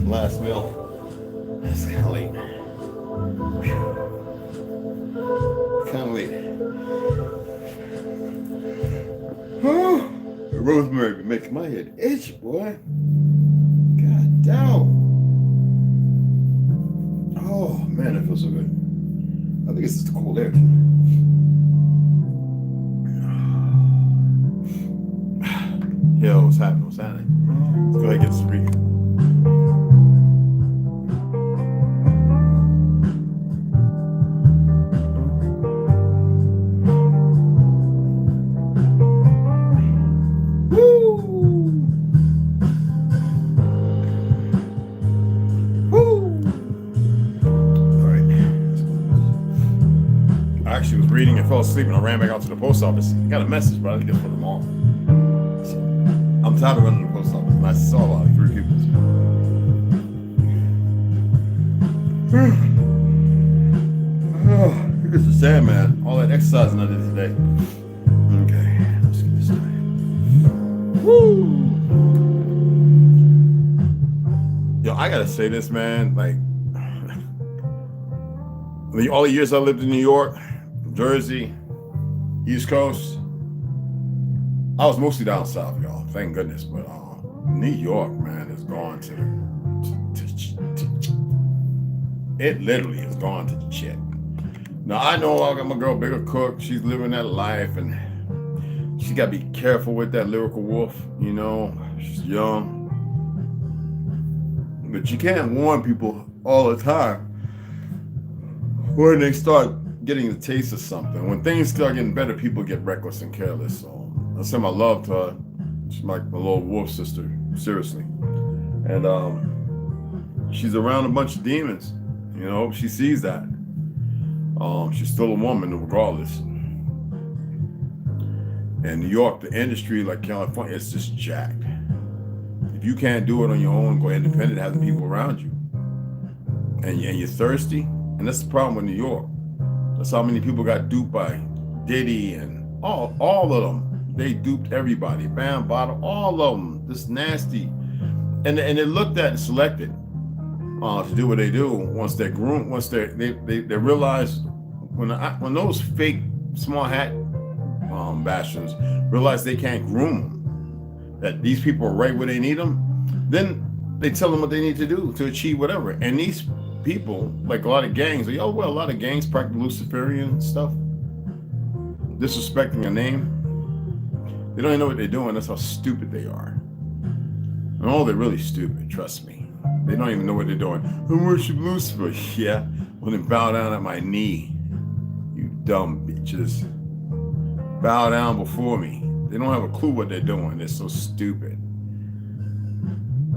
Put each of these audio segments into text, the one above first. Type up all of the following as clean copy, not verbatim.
Last meal. It's kind of late. Kind of late. Oh, rosemary be making my head itch, boy. God damn. Oh man, it feels so good. I think it's just the cold air. Yo, what's happening? What's happening? Let's go ahead and get this reading. Reading and fell asleep, and I ran back out to the post office. I got a message, but I think it's for the mall. So, I'm tired of running to the post office, and I saw like 3 people. Oh, this is sad, man. All that exercising I did today. Okay, let's get this started. Woo! Yo, I gotta say this, man. Like, all the years I lived in New York, Jersey, East Coast, I was mostly down south, y'all. Thank goodness. But New York, man, has gone to It literally has gone to shit. Now I know I got my girl Bigger Cook. She's living that life, and she got to be careful with that lyrical wolf. You know, she's young, but you can't warn people all the time when they start getting the taste of something. When things start getting better, people get reckless and careless. So I send my love to her. She's my little wolf sister, seriously. And she's around a bunch of demons. You know, she sees that. She's still a woman regardless. In New York, the industry, like California, it's just jacked. If you can't do it on your own, go independent, have the people around you. And you're thirsty, and that's the problem with New York. That's how many people got duped by Diddy and all of them. They duped everybody. Bam, Bottle, all of them. This nasty. And they looked at and selected to do what they do once they're groomed, once they realize when those fake small hat bastions realize they can't groom them, that these people are right where they need them, then they tell them what they need to do to achieve whatever. And these people, like a lot of gangs, a lot of gangs practice Luciferian stuff, disrespecting a name. They don't even know what they're doing. That's how stupid they are. And they're really stupid, trust me. They don't even know what they're doing. I worship Lucifer. Yeah, well then bow down at my knee, you dumb bitches. Bow down before me. They don't have a clue what they're doing. They're so stupid.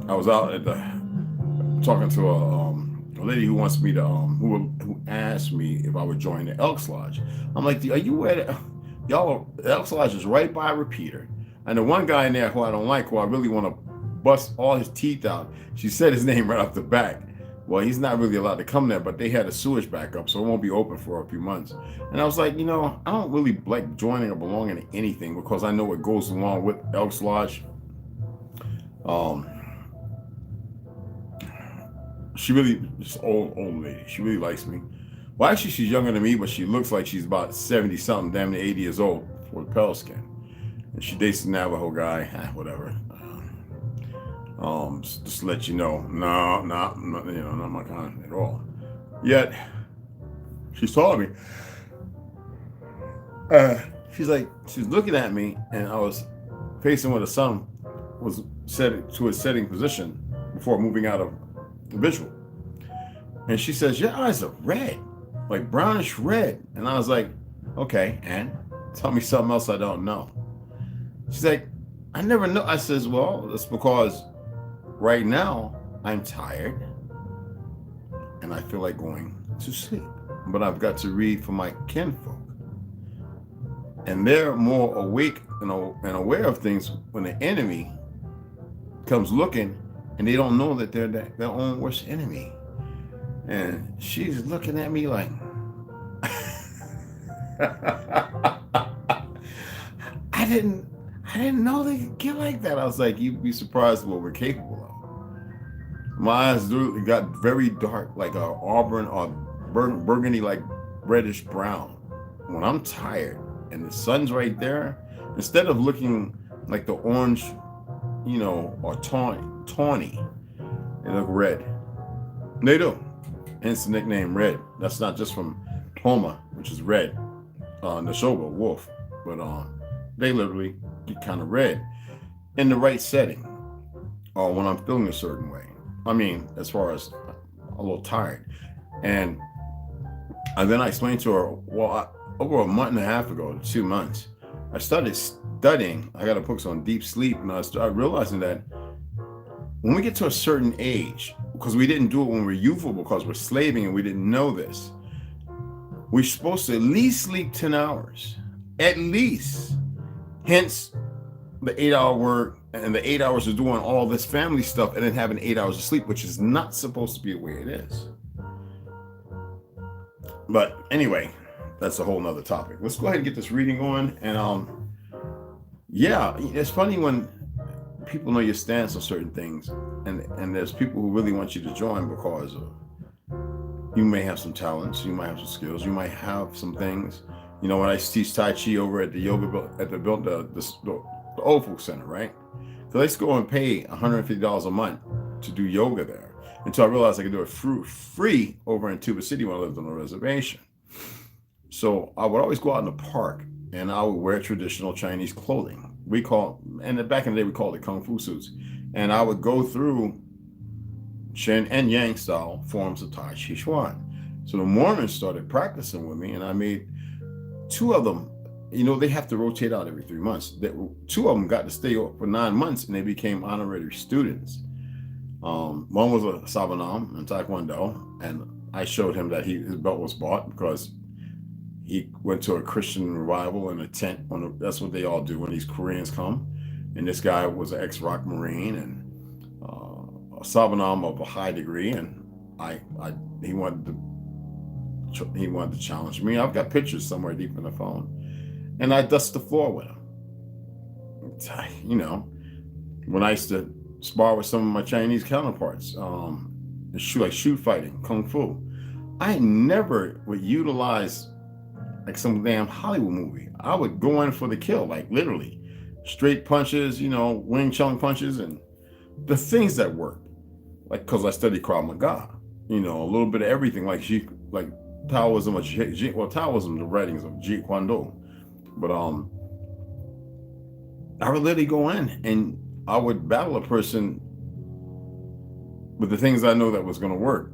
I was out at talking to a lady who wants me to who asked me if I would join the Elks Lodge. I'm like, are you aware that y'all, the Elks Lodge is right by a repeater, and the one guy in there who I don't like, who I really want to bust all his teeth out, she said his name right off the back. Well, he's not really allowed to come there, but they had a sewage backup, so it won't be open for a few months. And I was like, I don't really like joining or belonging to anything because I know what goes along with Elks Lodge. She really, just old lady. She really likes me. Well, actually, she's younger than me, but she looks like she's about 70 something, damn near 80 years old, with pale skin. And she dates the Navajo guy, whatever. Just to let you know, no, not my kind at all. Yet, she's telling me, she's looking at me, and I was facing where the sun was set to a setting position before moving out of the visual. And she says, your eyes are red, like brownish red. And I was like, okay, and tell me something else I don't know. She's like, I never know. I says, well, that's because right now I'm tired and I feel like going to sleep, but I've got to read for my kinfolk, and they're more awake and aware of things when the enemy comes looking, and they don't know that they're their own worst enemy. And she's looking at me like, I didn't know they could get like that. I was like, you'd be surprised what we're capable of. My eyes got very dark, like a auburn or burgundy, like reddish brown. When I'm tired and the sun's right there, instead of looking like the orange, or tawny, they look red. They do. Hence the nickname Red. That's not just from Homer, which is red, Neshoba, wolf, but they literally get kind of red in the right setting, or when I'm feeling a certain way. I mean, as far as a little tired. And then I explained to her, well, over a month and a half ago, 2 months, I started studying. I got a book on deep sleep, and I started realizing that when we get to a certain age, because we didn't do it when we were youthful because we're slaving and we didn't know this, we're supposed to at least sleep 10 hours, at least. Hence the 8-hour work and the 8 hours of doing all this family stuff and then having 8 hours of sleep, which is not supposed to be the way it is. But anyway, that's a whole nother topic. Let's go ahead and get this reading on. And yeah, it's funny when people know your stance on certain things, and there's people who really want you to join because you may have some talents, you might have some skills, you might have some things. When I teach Tai Chi over at the yoga at the old folks center, right? So let's go and pay $150 a month to do yoga there. until I realized I could do it free over in Tuba City when I lived on a reservation. So I would always go out in the park and I would wear traditional Chinese clothing. And back in the day, we called it Kung Fu suits. And I would go through Yin and Yang style forms of Tai Chi Chuan. So the Mormons started practicing with me, and I made 2 of them. You know, they have to rotate out every 3 months. 2 of them got to stay for 9 months, and they became honorary students. One was a Sabanam in Taekwondo, and I showed him that his belt was bought because he went to a Christian revival in a tent. That's what they all do when these Koreans come. And this guy was an ex-Rock Marine and a Sabanam of a high degree, and he wanted to challenge me. I've got pictures somewhere deep in the phone, and I dust the floor with him. You know, when I used to spar with some of my Chinese counterparts, shoot fighting, kung fu, I never would utilize like some damn Hollywood movie. I would go in for the kill, like literally straight punches, you know, Wing Chun punches, and the things that work. Like, because I studied Krav Maga, you know, a little bit of everything, like Taoism, Taoism, the writings of Jeet Kune Do. But I would literally go in and I would battle a person with the things I know that was going to work.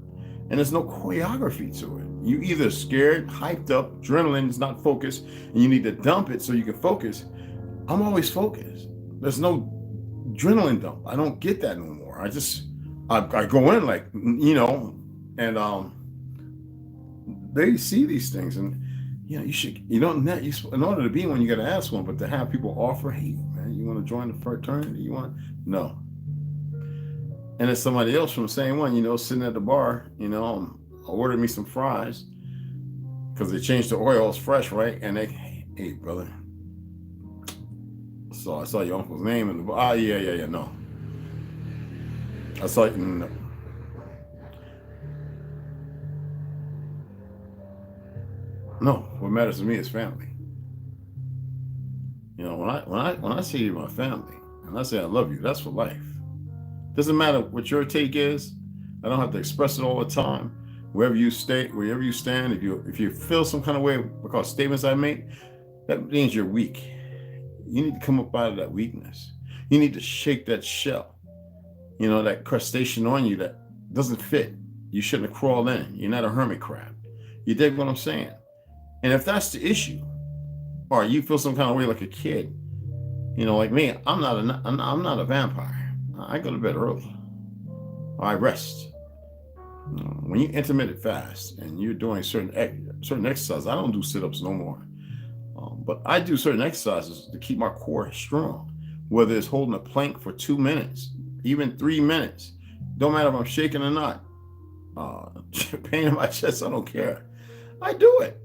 And there's no choreography to it. You either scared, hyped up, adrenaline is not focused, and you need to dump it so you can focus. I'm always focused. There's no adrenaline dump. I don't get that no more. I go in like, you know, and they see these things, and you know, in order to be one, you got to ask one, but to have people offer, hey man, you want to join the fraternity? No. And it's somebody else from the same one, you know, sitting at the bar, you know, ordered me some fries because they changed the oil, it's fresh, right? And they, hey brother, so I saw your uncle's name in the bar. Yeah, no. I saw it in the, no, what matters to me is family. You know, when I say my family and I say I love you, that's for life. Doesn't matter what your take is. I don't have to express it all the time. Wherever you stand, if you feel some kind of way because statements I make, that means you're weak. You need to come up out of that weakness. You need to shake that shell. You know, that crustacean on you that doesn't fit. You shouldn't have crawled in. You're not a hermit crab. You dig what I'm saying? And if that's the issue, or you feel some kind of way like a kid, you know, like me, I'm not a vampire. I go to bed early. I rest. When you intermittent fast and you're doing certain exercises, I don't do sit-ups no more. But I do certain exercises to keep my core strong, whether it's holding a plank for 2 minutes, even 3 minutes. Don't matter if I'm shaking or not. Pain in my chest, I don't care. I do it.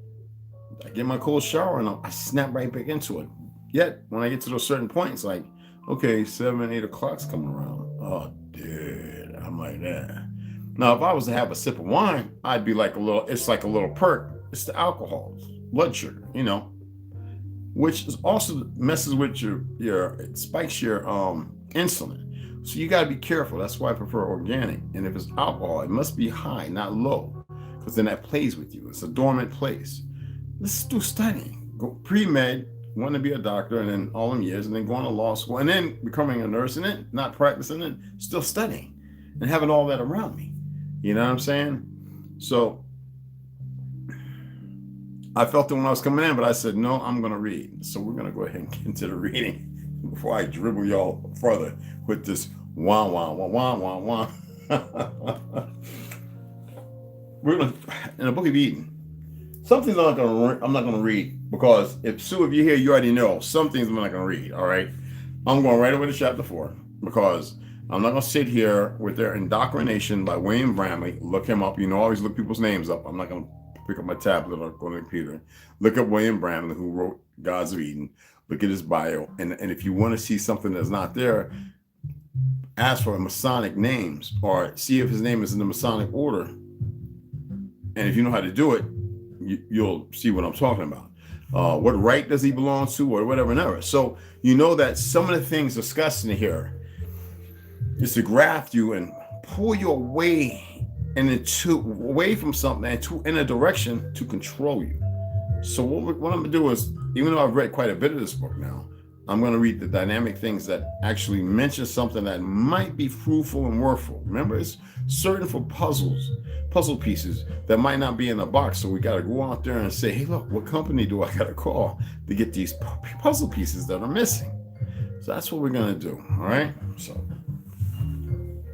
I get my cold shower and I snap right back into it. Yet, when I get to those certain points, like, okay, 7, 8 o'clock's coming around. Oh, dude, I'm like that. Now, if I was to have a sip of wine, I'd be like it's like a little perk. It's the alcohol, blood sugar, you know, which is also messes with it spikes your insulin. So you got to be careful. That's why I prefer organic. And if it's alcohol, it must be high, not low, because then that plays with you. It's a dormant place. Let's do studying. Go pre-med, want to be a doctor, and then all them years, and then going to law school, and then becoming a nurse, and then not practicing, and still studying, and having all that around me. You know what I'm saying? So I felt it when I was coming in, but I said, no, I'm going to read. So we're going to go ahead and get into the reading before I dribble y'all further with this wah, wah, wah, wah, wah, wah. We're going to, in the Book of Eden, some things I'm not going to read, because if Sue, if you're here, you already know some things I'm not going to read. All right. I'm going right over to chapter 4, because I'm not going to sit here with their indoctrination by William Bramley. Look him up. You know, always look people's names up. I'm not going to pick up my tablet or go to the computer. Look up William Bramley, who wrote Gods of Eden. Look at his bio. And if you want to see something that's not there, ask for Masonic names or see if his name is in the Masonic order. And if you know how to do it, you'll see what I'm talking about. What right does he belong to, or whatever and ever. So you know that some of the things discussed in here is to graft you and pull you away and away from something and in a direction to control you. So what I'm gonna do is, even though I've read quite a bit of this book now, I'm going to read the dynamic things that actually mention something that might be fruitful and worthful. Remember, it's certain for puzzle pieces that might not be in the box. So we got to go out there and say, hey, look, what company do I got to call to get these puzzle pieces that are missing? So that's what we're going to do. All right. So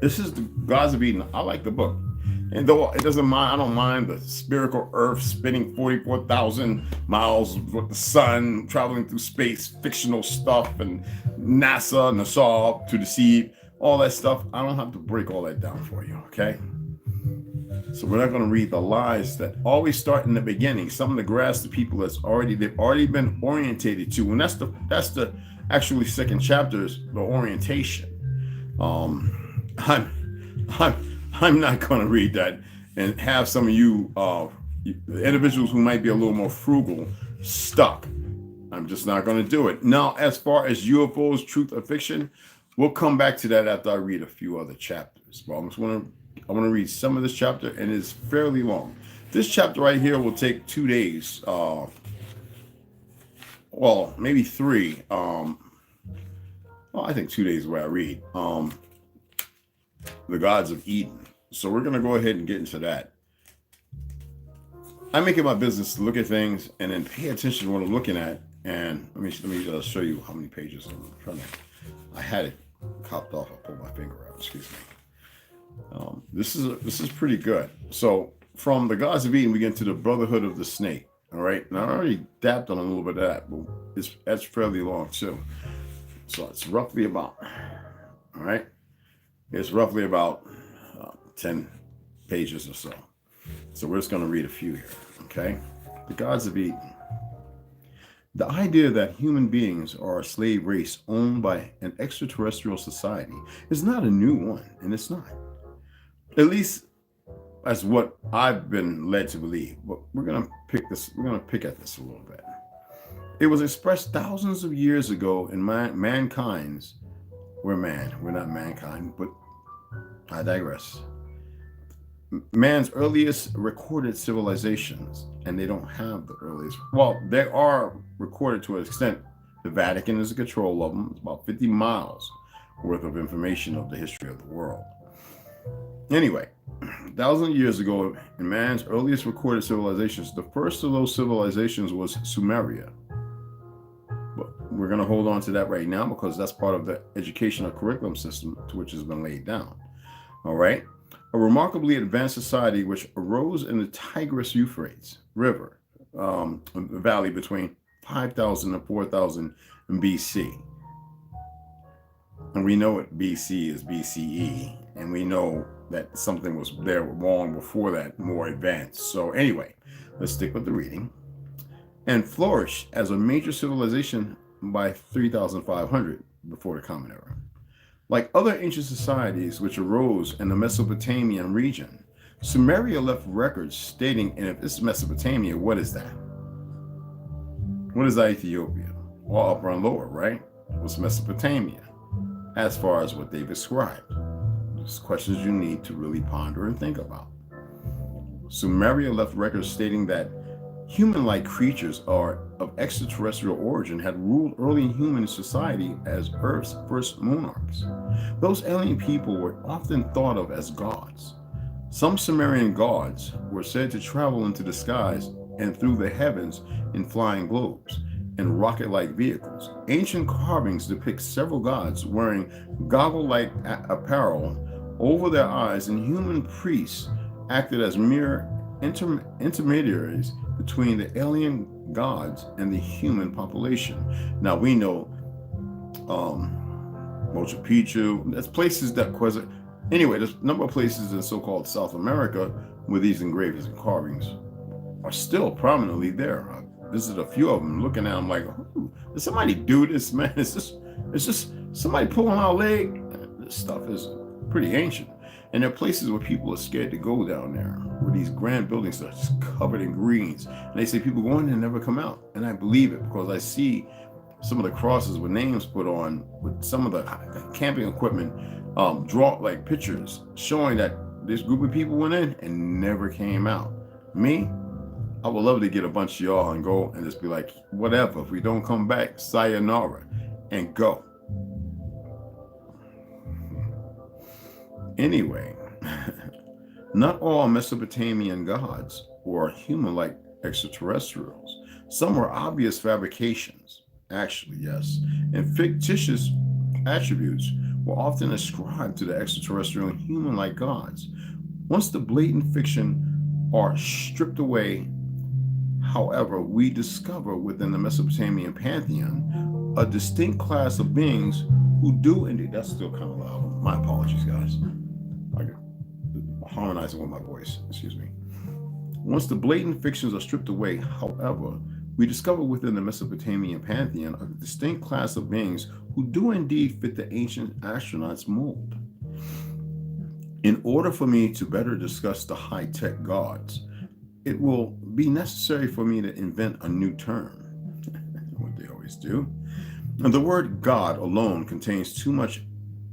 this is the Gods of Eden. I like the book. And though it doesn't mind, I don't mind the spherical Earth spinning 44,000 miles with the sun, traveling through space, fictional stuff, and NASA to deceive, all that stuff. I don't have to break all that down for you, okay? So we're not going to read the lies that always start in the beginning. Some of the grass the people they've already been orientated to, and that's the actually second chapter is the orientation. I'm not going to read that and have some of you individuals who might be a little more frugal stuck. I'm just not going to do it. Now, as far as UFOs, truth or fiction, we'll come back to that after I read a few other chapters. But I want to read some of this chapter, and it's fairly long. This chapter right here will take 2 days. Well, maybe 3. Well, I think 2 days where I read. The Gods of Eden. So we're going to go ahead and get into that. I make it my business to look at things and then pay attention to what I'm looking at. And let me show you how many pages I'm trying to. I had it copped off. I pulled my finger out. Excuse me. This is pretty good. So from the Gods of Eden, we get into the Brotherhood of the Snake. All right. Now I already dapped on a little bit of that, but that's fairly long too. So it's roughly about. All right. It's roughly about 10 pages or so. So we're just going to read a few here, okay? The Gods of Eden. The idea that human beings are a slave race owned by an extraterrestrial society is not a new one, and it's not. At least that's what I've been led to believe. But we're going to pick at this a little bit. It was expressed thousands of years ago in mankind's. We're not mankind, but I digress. Man's earliest recorded civilizations, and they don't have the earliest. Well, they are recorded to an extent. The Vatican is in control of them. It's about 50 miles worth of information of the history of the world. Anyway, thousands of years ago, in man's earliest recorded civilizations, the first of those civilizations was Sumeria. But we're going to hold on to that right now because that's part of the educational curriculum system to which has been laid down. All right. A remarkably advanced society which arose in the Tigris-Euphrates River valley between 5,000 and 4,000 BC. And we know what BC is BCE, and we know that something was there long before that, more advanced. So anyway, let's stick with the reading. And flourished as a major civilization by 3,500 before the Common Era. Like other ancient societies which arose in the Mesopotamian region, Sumeria left records stating, and if this is Mesopotamia, what is that? What is Ethiopia? Well, upper and lower, right? What's Mesopotamia? As far as what they've described. There's questions you need to really ponder and think about. Sumeria left records stating that human-like creatures are of extraterrestrial origin had ruled early human society as Earth's first monarchs. Those alien people were often thought of as gods. Some Sumerian gods were said to travel into the skies and through the heavens in flying globes and rocket-like vehicles. Ancient carvings depict several gods wearing goggle-like apparel over their eyes, and human priests acted as mere intermediaries between the alien gods and the human population. Now we know Machu Picchu, that's places that anyway, there's a number of places in so-called South America where these engravings and carvings are still prominently there. I visited a few of them, looking at them like, oh, did somebody do this, man? It's just somebody pulling our leg. This stuff is pretty ancient. And there are places where people are scared to go down there, where these grand buildings are just covered in greens. And they say people go in there and never come out. And I believe it because I see some of the crosses with names put on with some of the camping equipment draw like pictures showing that this group of people went in and never came out. Me, I would love to get a bunch of y'all and go and just be like, whatever. If we don't come back, sayonara, and go. Anyway, not all Mesopotamian gods were human-like extraterrestrials. Some were obvious fabrications, actually, yes, and fictitious attributes were often ascribed to the extraterrestrial and human-like gods. Once the blatant fiction are stripped away, however, we discover within the Mesopotamian pantheon a distinct class of beings who do indeed. That's still kind of loud. My apologies, guys. Harmonizing with my voice, excuse me. Once the blatant fictions are stripped away, however, we discover within the Mesopotamian pantheon a distinct class of beings who do indeed fit the ancient astronauts' mold. In order for me to better discuss the high-tech gods, it will be necessary for me to invent a new term, what they always do. And the word God alone contains too much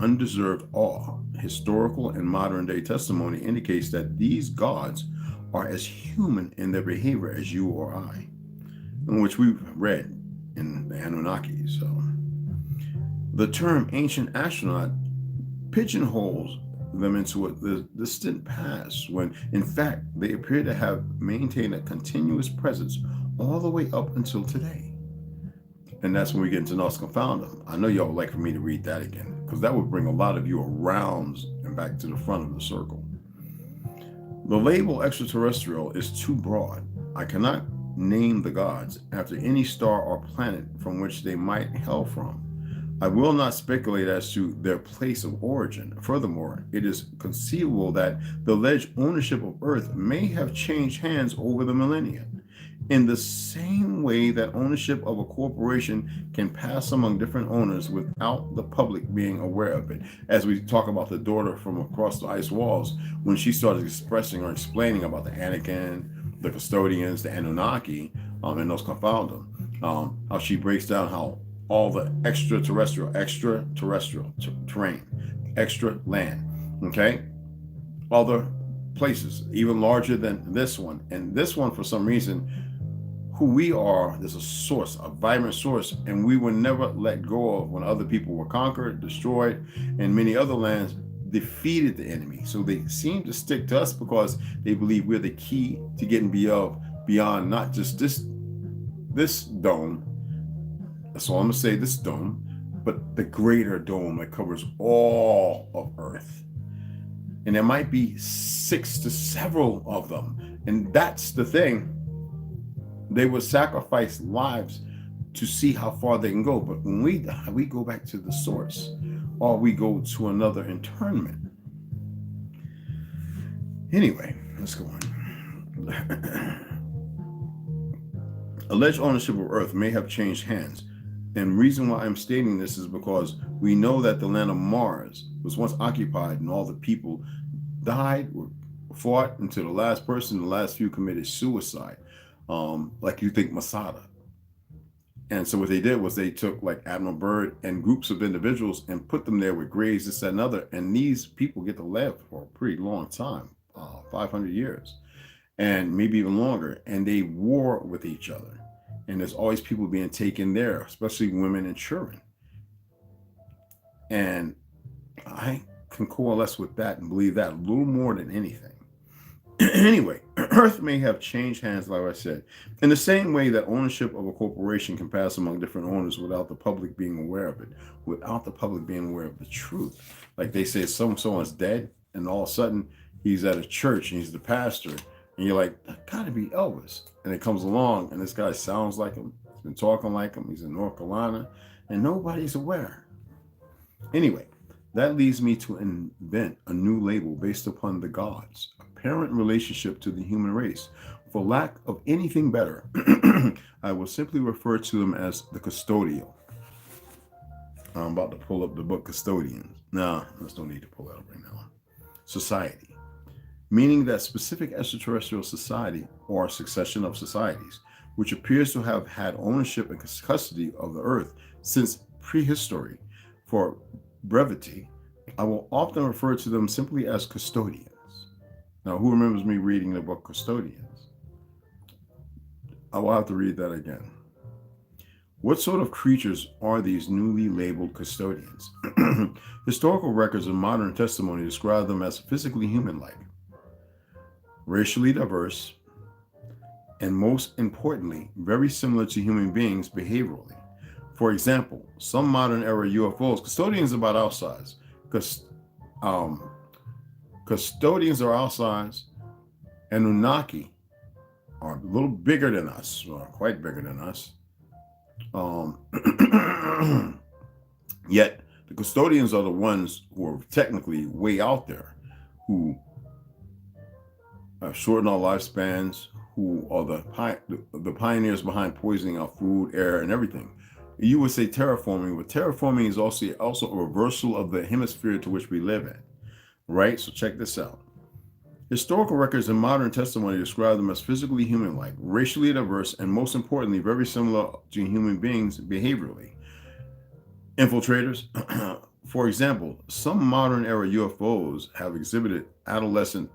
undeserved awe. Historical and modern day testimony indicates that these gods are as human in their behavior as you or I, in which we've read in the Anunnaki. So the term ancient astronaut pigeonholes them into a distant past, when in fact they appear to have maintained a continuous presence all the way up until today. And that's when we get into Nos Confoundum. I know y'all would like for me to read that again, because that would bring a lot of you around and back to the front of the circle. The label extraterrestrial is too broad. I cannot name the gods after any star or planet from which they might hail from. I will not speculate as to their place of origin. Furthermore, it is conceivable that the alleged ownership of Earth may have changed hands over the millennia, in the same way that ownership of a corporation can pass among different owners without the public being aware of it. As we talk about the daughter from across the ice walls, when she started expressing or explaining about the Anakin, the custodians, the Anunnaki, and those Confoundum, how she breaks down how all the extraterrestrial terrain, extra land, okay? Other places, even larger than this one. And this one, for some reason, who we are, there's a source, a vibrant source, and we were never let go of when other people were conquered, destroyed, and many other lands defeated the enemy. So they seem to stick to us because they believe we're the key to getting beyond not just this dome. That's all I'm gonna say, this dome, but the greater dome that covers all of Earth. And there might be 6 to several of them. And that's the thing. They would sacrifice lives to see how far they can go. But when we die, we go back to the source, or we go to another internment. Anyway, let's go on. Alleged ownership of Earth may have changed hands. And reason why I'm stating this is because we know that the land of Mars was once occupied and all the people died, were fought until the last person, the last few committed suicide. Like you think Masada. And so what they did was they took like Admiral Byrd and groups of individuals and put them there with graves, this, that, and other. And these people get to live for a pretty long time, 500 years, and maybe even longer. And they war with each other. And there's always people being taken there, especially women and children. And I can coalesce with that and believe that a little more than anything. Anyway, Earth may have changed hands, like I said, in the same way that ownership of a corporation can pass among different owners without the public being aware of it, without the public being aware of the truth. Like they say, someone's dead, and all of a sudden he's at a church and he's the pastor, and you're like, that gotta be Elvis. And it comes along, and this guy sounds like him, he's been talking like him, he's in North Carolina, and nobody's aware. Anyway, that leads me to invent a new label based upon the gods, apparent relationship to the human race. For lack of anything better, I will simply refer to them as the custodial. I'm about to pull up the book Custodians. No, there's no need to pull that up right now. Society, meaning that specific extraterrestrial society or succession of societies, which appears to have had ownership and custody of the earth since prehistory. For brevity, I will often refer to them simply as custodians. Now, who remembers me reading the book Custodians? I will have to read that again. What sort of creatures are these newly labeled custodians? Historical records and modern testimony describe them as physically human-like, racially diverse, and most importantly, very similar to human beings behaviorally. For example, some modern era UFOs, custodians are about our size. Um, Custodians are our size, and Anunnaki are a little bigger than us, or quite bigger than us. Yet the custodians are the ones who are technically way out there, who shorten our lifespans, who are the pioneers behind poisoning our food, air, and everything. You would say terraforming, but terraforming is also a reversal of the hemisphere to which we live in, right? So check this out. Historical records and modern testimony describe them as physically human-like, racially diverse, and most importantly, very similar to human beings behaviorally. Infiltrators, for example, some modern era UFOs have exhibited adolescent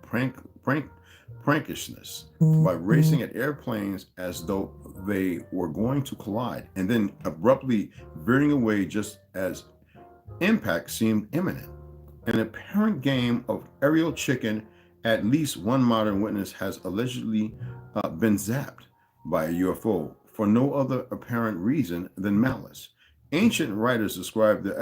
prankishness by racing at airplanes as though they were going to collide and then abruptly veering away just as impact seemed imminent. An apparent game of aerial chicken, at least one modern witness has allegedly been zapped by a UFO for no other apparent reason than malice. Ancient writers describe the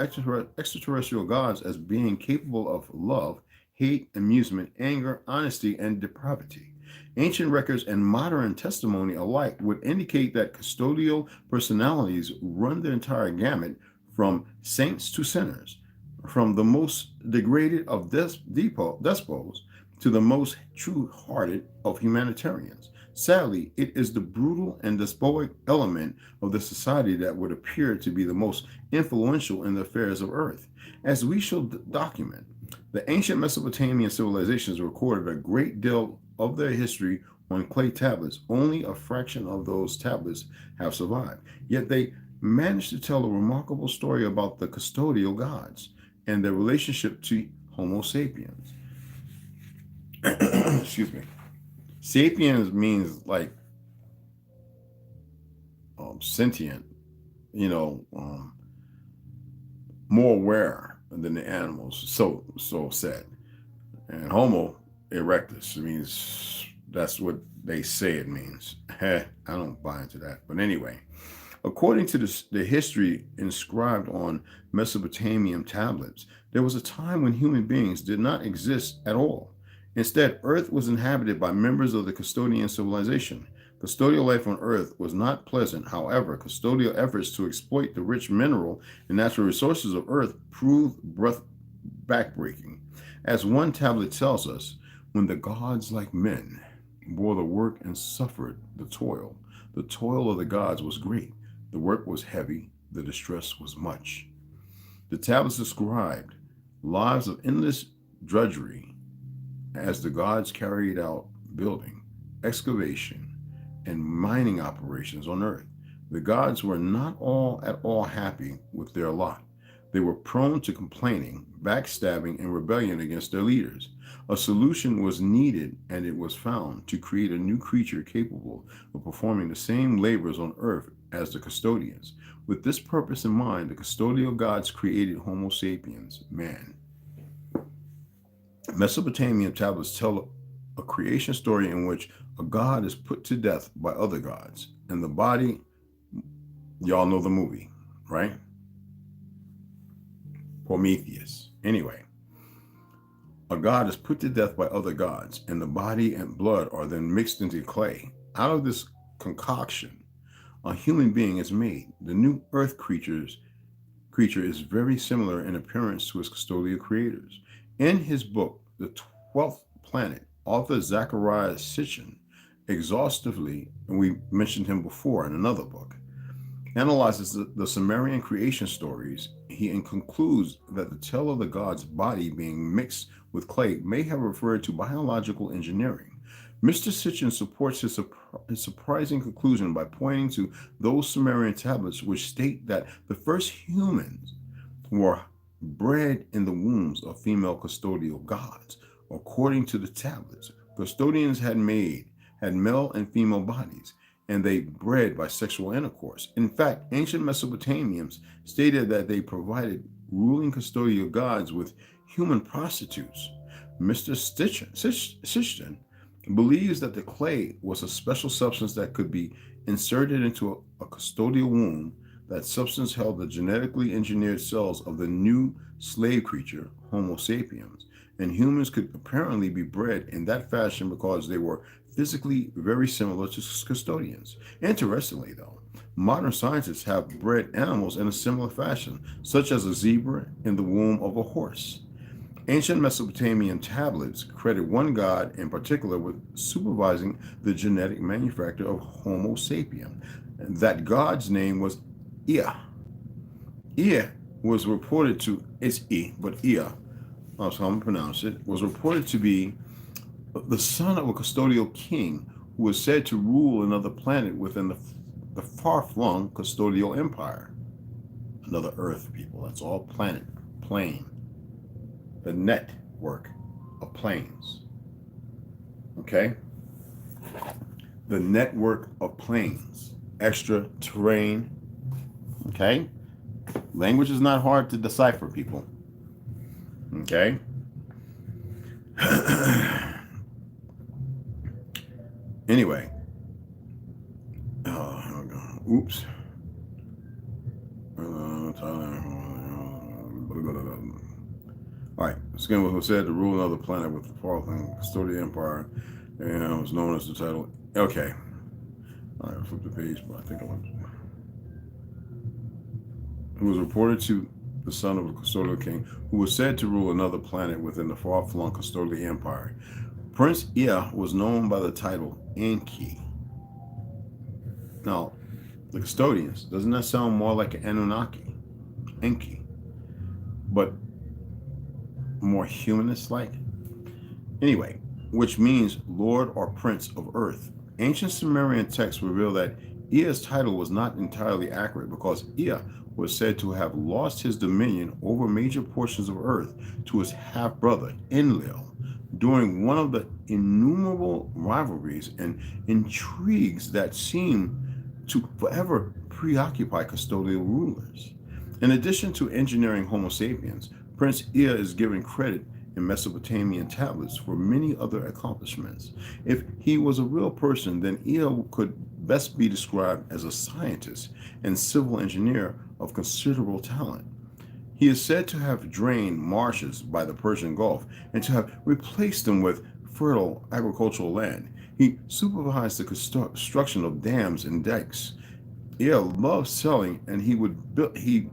extraterrestrial gods as being capable of love, hate, amusement, anger, honesty, and depravity. Ancient records and modern testimony alike would indicate that custodial personalities run the entire gamut from saints to sinners, from the most degraded of despots to the most true-hearted of humanitarians. Sadly, it is the brutal and despotic element of the society that would appear to be the most influential in the affairs of earth. As we shall document, the ancient Mesopotamian civilizations recorded a great deal of their history on clay tablets. Only a fraction of those tablets have survived. Yet they managed to tell a remarkable story about the custodial gods and their relationship to Homo sapiens. Excuse me. Sapiens means like sentient, more aware than the animals. So said. And Homo erectus means that's what they say it means. I don't buy into that. But anyway, according to the history inscribed on Mesopotamian tablets, there was a time when human beings did not exist at all. Instead, Earth was inhabited by members of the custodian civilization. Custodial life on Earth was not pleasant. However, custodial efforts to exploit the rich mineral and natural resources of Earth proved backbreaking. As one tablet tells us, when the gods like men bore the work and suffered the toil of the gods was great, the work was heavy, the distress was much. The tablets described lives of endless drudgery as the gods carried out building, excavation, and mining operations on Earth. The gods were not at all happy with their lot. They were prone to complaining, backstabbing, and rebellion against their leaders. A solution was needed, and it was found to create a new creature capable of performing the same labors on Earth as the custodians. With this purpose in mind, the custodial gods created Homo sapiens, man. Mesopotamian tablets tell a creation story in which a god is put to death by other gods, and the body, y'all know the movie, right? Prometheus. Anyway, a god is put to death by other gods, and the body and blood are then mixed into clay. Out of this concoction, a human being is made. The new earth creature is very similar in appearance to its custodial creators. In his book, The 12th Planet, author Zecharia Sitchin exhaustively, and we mentioned him before in another book, analyzes the Sumerian creation stories. He concludes that the tale of the god's body being mixed with clay may have referred to biological engineering. Mr. Sitchin supports his surprising conclusion by pointing to those Sumerian tablets which state that the first humans were bred in the wombs of female custodial gods. According to the tablets, custodians had male and female bodies, and they bred by sexual intercourse. In fact, ancient Mesopotamians stated that they provided ruling custodial gods with human prostitutes. Mr. Sitchin believes that the clay was a special substance that could be inserted into a custodial womb. That substance held the genetically engineered cells of the new slave creature, Homo sapiens, and humans could apparently be bred in that fashion because they were physically very similar to custodians. Interestingly, though, modern scientists have bred animals in a similar fashion, such as a zebra in the womb of a horse. Ancient Mesopotamian tablets credit one god in particular with supervising the genetic manufacture of Homo sapien. That god's name was Ea. Ea was reported to, it's E, but Ea, that's how I'm going to pronounce it, was reported to be the son of a custodial king who was said to rule another planet within the far-flung custodial empire. Another Earth, people. That's all planet, plane. The network of planes. Okay? The network of planes. Extra terrain. Okay? Language is not hard to decipher, people. Okay? Anyway. Oops. All right. Skin was said to rule another planet with the powerful custodial empire, and was known as the title. Okay. All right. Flip the page, but I think I went. It was reported to the son of a custodial king, who was said to rule another planet within the far-flung custodial empire. Prince Ea was known by the title Enki. Now, the custodians, doesn't that sound more like an Anunnaki? Enki. But more humanist-like? Anyway, which means Lord or Prince of Earth. Ancient Sumerian texts reveal that Ea's title was not entirely accurate because Ea was said to have lost his dominion over major portions of Earth to his half-brother Enlil during one of the innumerable rivalries and intrigues that seem to forever preoccupy custodial rulers. In addition to engineering Homo sapiens, Prince Ea is given credit in Mesopotamian tablets for many other accomplishments. If he was a real person, then Ea could best be described as a scientist and civil engineer of considerable talent. He is said to have drained marshes by the Persian Gulf and to have replaced them with fertile agricultural land. He supervised the construction of dams and dikes. Ea loved sailing, and he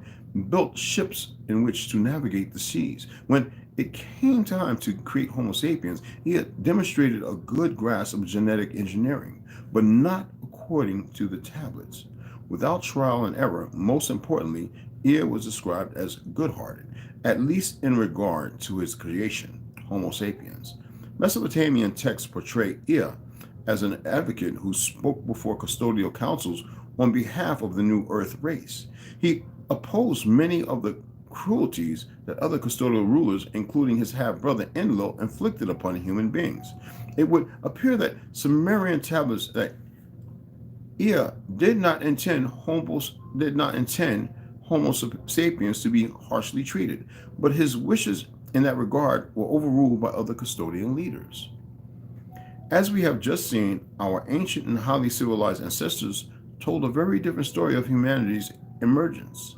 built ships in which to navigate the seas. When it came time to create Homo sapiens, he had demonstrated a good grasp of genetic engineering, but not according to the tablets. Without trial and error, most importantly, Ea was described as good-hearted, at least in regard to his creation, Homo sapiens. Mesopotamian texts portray Ea as an advocate who spoke before custodial councils on behalf of the new Earth race. He opposed many of the cruelties that other custodial rulers, including his half-brother Enlil, inflicted upon human beings. It would appear that Sumerian tablets that Ea did not intend Homo sapiens to be harshly treated, but his wishes in that regard were overruled by other custodian leaders. As we have just seen, our ancient and highly civilized ancestors told a very different story of humanity's emergence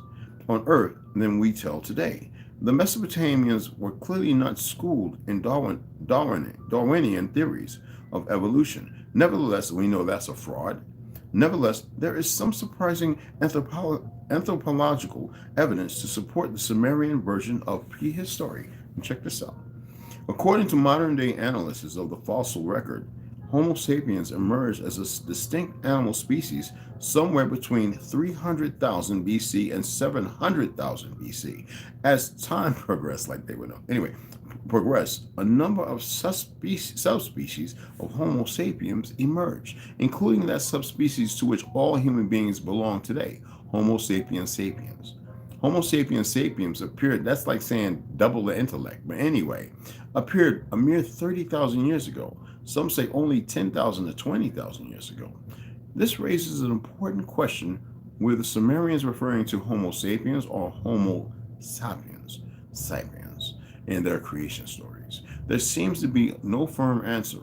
on Earth than we tell today. The Mesopotamians were clearly not schooled in Darwinian theories of evolution. Nevertheless, we know that's a fraud. Nevertheless, there is some surprising anthropological evidence to support the Sumerian version of prehistory. And check this out. According to modern-day analysis of the fossil record, Homo sapiens emerged as a distinct animal species somewhere between 300,000 BC and 700,000 BC. As time progressed, like they would know. Anyway, a number of subspecies of Homo sapiens emerged, including that subspecies to which all human beings belong today, Homo sapiens sapiens. Homo sapiens sapiens appeared, that's like saying double the intellect, but anyway, appeared a mere 30,000 years ago. Some say only 10,000 to 20,000 years ago. This raises an important question: were the Sumerians referring to Homo sapiens or Homo sapiens in their creation stories? There seems to be no firm answer.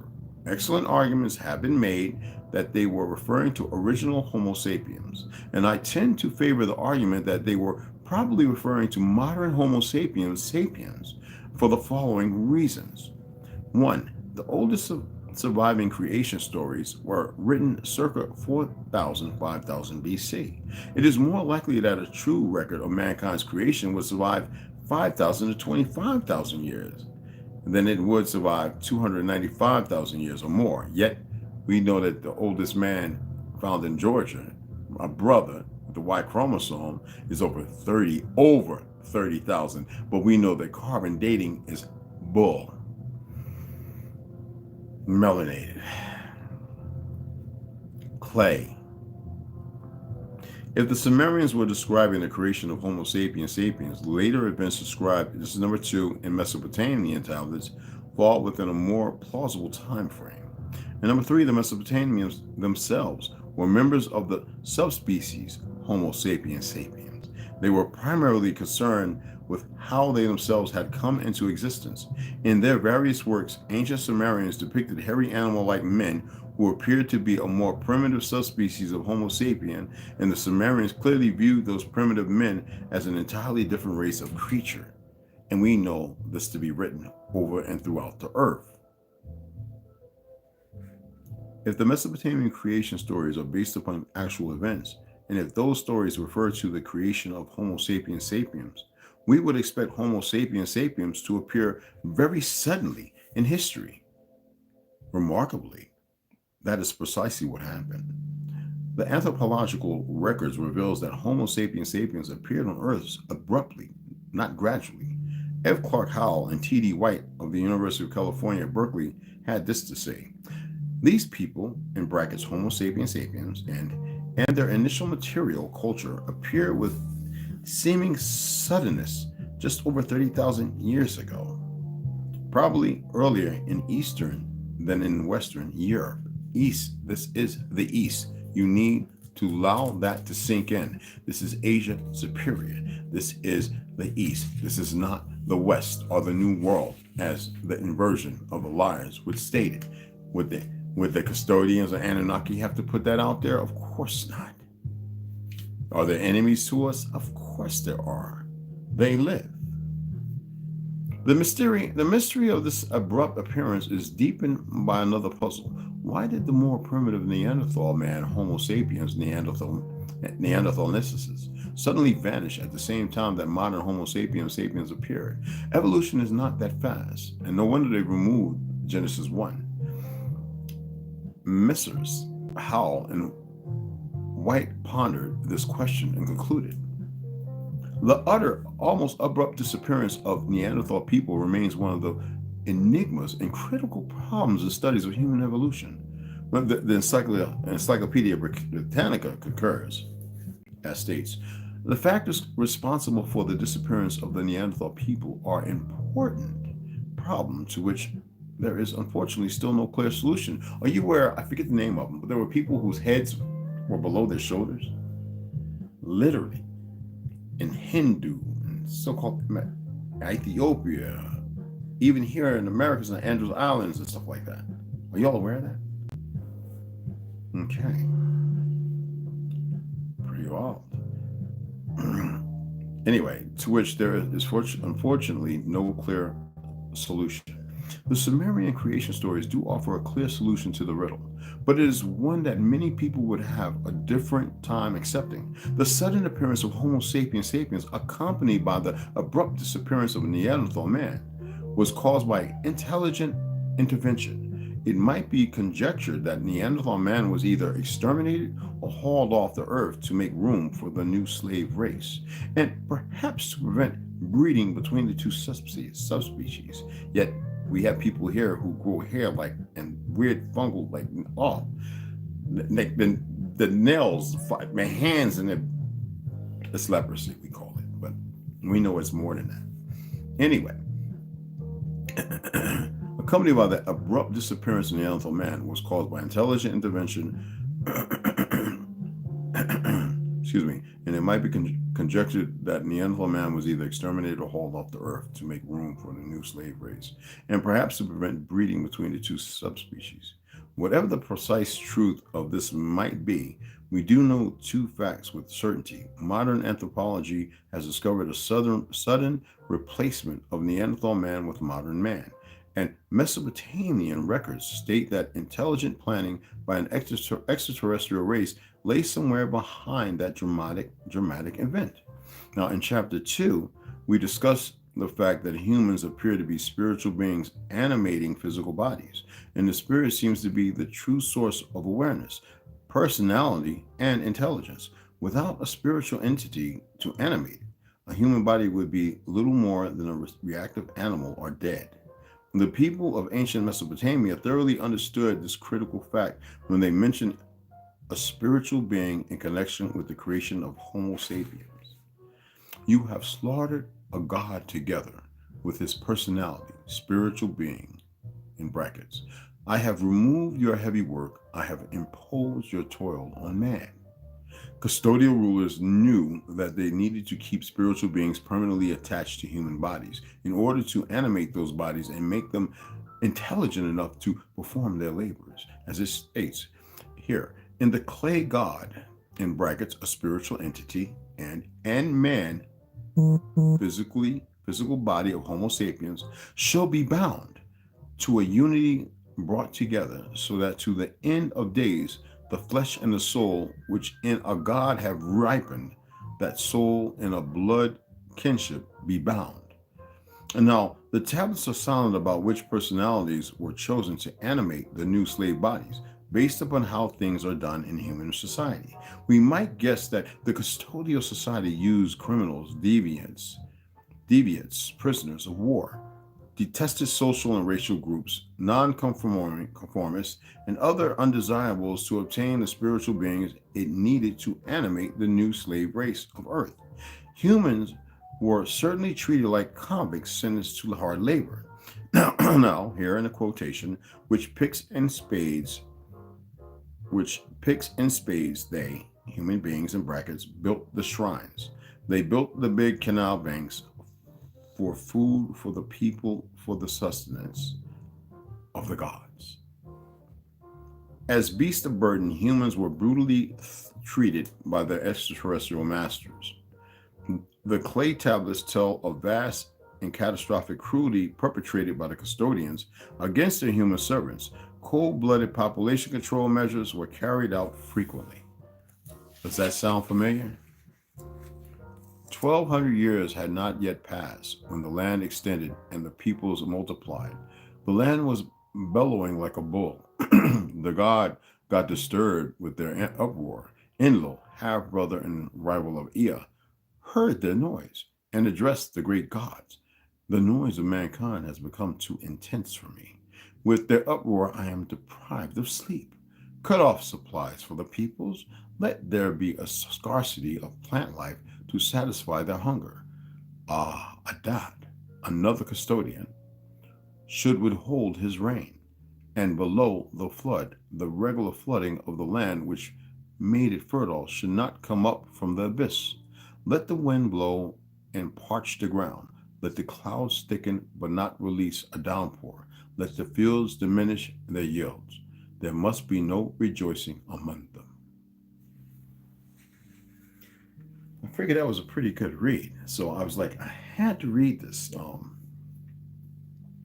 Excellent arguments have been made that they were referring to original Homo sapiens, and I tend to favor the argument that they were probably referring to modern Homo sapiens for the following reasons. One, the oldest surviving creation stories were written circa 4,000, 5,000 BC. It is more likely that a true record of mankind's creation would survive 5,000 to 25,000 years than it would survive 295,000 years or more. Yet, we know that the oldest man found in Georgia, my brother with the Y chromosome, is over 30,000. But we know that carbon dating is bull. Melanated. Clay. If the Sumerians were describing the creation of Homo sapiens later events described, this is number 2, in Mesopotamian tablets, fall within a more plausible time frame. And number 3, the Mesopotamians themselves were members of the subspecies Homo sapiens. They were primarily concerned with how they themselves had come into existence. In their various works, ancient Sumerians depicted hairy animal-like men who appeared to be a more primitive subspecies of Homo sapien, and the Sumerians clearly viewed those primitive men as an entirely different race of creature. And we know this to be written over and throughout the earth. If the Mesopotamian creation stories are based upon actual events, and if those stories refer to the creation of Homo sapiens, we would expect Homo sapiens to appear very suddenly in history. Remarkably, that is precisely what happened. The anthropological records reveals that Homo sapiens appeared on Earth abruptly, not gradually. F. Clark Howell and T.D. White of the University of California at Berkeley had this to say: these people, in brackets Homo sapiens and their initial material culture appear with seeming suddenness just over 30,000 years ago, probably earlier in Eastern than in Western Europe. East, this is the East. You need to allow that to sink in. This is Asia Superior. This is the East. This is not the West or the New World, as the inversion of the liars would state it. Would the custodians of Anunnaki have to put that out there? Of course not. Are there enemies to us? Of course there are. They live. The mystery of this abrupt appearance is deepened by another puzzle. Why did the more primitive Neanderthal man, Homo sapiens, Neanderthalensis, suddenly vanish at the same time that modern Homo sapiens appeared? Evolution is not that fast, and no wonder they removed Genesis 1. Messrs. Howell and White pondered this question and concluded: the utter, almost abrupt disappearance of Neanderthal people remains one of the enigmas and critical problems in studies of human evolution. But the Encyclopedia Britannica concurs, as states, the factors responsible for the disappearance of the Neanderthal people are an important problem to which there is unfortunately still no clear solution. Are you aware, I forget the name of them, but there were people whose heads were below their shoulders? Literally. In Hindu and so-called Ethiopia, even here in Americas and Andros Islands and stuff like that. Are y'all aware of that? Okay. Pretty wild. Anyway, to which there is unfortunately no clear solution. The Sumerian creation stories do offer a clear solution to the riddle, but it is one that many people would have a different time accepting. The sudden appearance of Homo sapiens accompanied by the abrupt disappearance of a Neanderthal man was caused by intelligent intervention. It might be conjectured that Neanderthal man was either exterminated or hauled off the earth to make room for the new slave race, and perhaps to prevent breeding between the two subspecies. Yet we have people here who grow hair like and weird fungal the nails, my hands, and it's leprosy we call it. But We know it's more than that. Anyway, accompanied by the abrupt disappearance of Neanderthal man was caused by intelligent intervention. Excuse me, and it might be conjectured that Neanderthal man was either exterminated or hauled off the earth to make room for the new slave race, and perhaps to prevent breeding between the two subspecies. Whatever the precise truth of this might be, we do know two facts with certainty. Modern anthropology has discovered a sudden replacement of Neanderthal man with modern man, and Mesopotamian records state that intelligent planning by an extraterrestrial race lay somewhere behind that dramatic event. Now, in chapter 2, we discuss the fact that humans appear to be spiritual beings animating physical bodies, and the spirit seems to be the true source of awareness, personality, and intelligence. Without a spiritual entity to animate, a human body would be little more than a reactive animal or dead. The people of ancient Mesopotamia thoroughly understood this critical fact when they mentioned a spiritual being in connection with the creation of Homo sapiens. You have slaughtered a god together with his personality, spiritual being, in brackets. I have removed your heavy work. I have imposed your toil on man. Custodial rulers knew that they needed to keep spiritual beings permanently attached to human bodies in order to animate those bodies and make them intelligent enough to perform their labors. As it states here, in the clay god, in brackets, a spiritual entity, and man, physical body of Homo sapiens, shall be bound to a unity brought together, so that to the end of days, the flesh and the soul, which in a God have ripened, that soul in a blood kinship be bound. And now, the tablets are silent about which personalities were chosen to animate the new slave bodies, based upon how things are done in human society. We might guess that the custodial society used criminals, deviants, prisoners of war, detested social and racial groups, non-conformists, and other undesirables to obtain the spiritual beings it needed to animate the new slave race of Earth. Humans were certainly treated like convicts sentenced to hard labor. Now, here in a quotation, which picks in spades, they, human beings in brackets, built the shrines. They built the big canal banks for food for the people, for the sustenance of the gods. As beasts of burden, humans were brutally treated by their extraterrestrial masters. The clay tablets tell of vast and catastrophic cruelty perpetrated by the custodians against their human servants. Cold-blooded population control measures were carried out frequently. Does that sound familiar? 1,200 years had not yet passed when the land extended and the peoples multiplied. The land was bellowing like a bull. The god got disturbed with their uproar. Enlil, half-brother and rival of Ea, heard their noise and addressed the great gods. The noise of mankind has become too intense for me. With their uproar, I am deprived of sleep. Cut off supplies for the peoples. Let there be a scarcity of plant life to satisfy their hunger. Adad, another custodian, should withhold his rain, and below the flood, the regular flooding of the land which made it fertile should not come up from the abyss. Let the wind blow and parch the ground. Let the clouds thicken but not release a downpour. Let the fields diminish their yields. There must be no rejoicing among them. I figured that was a pretty good read. So I was like, I had to read this. Let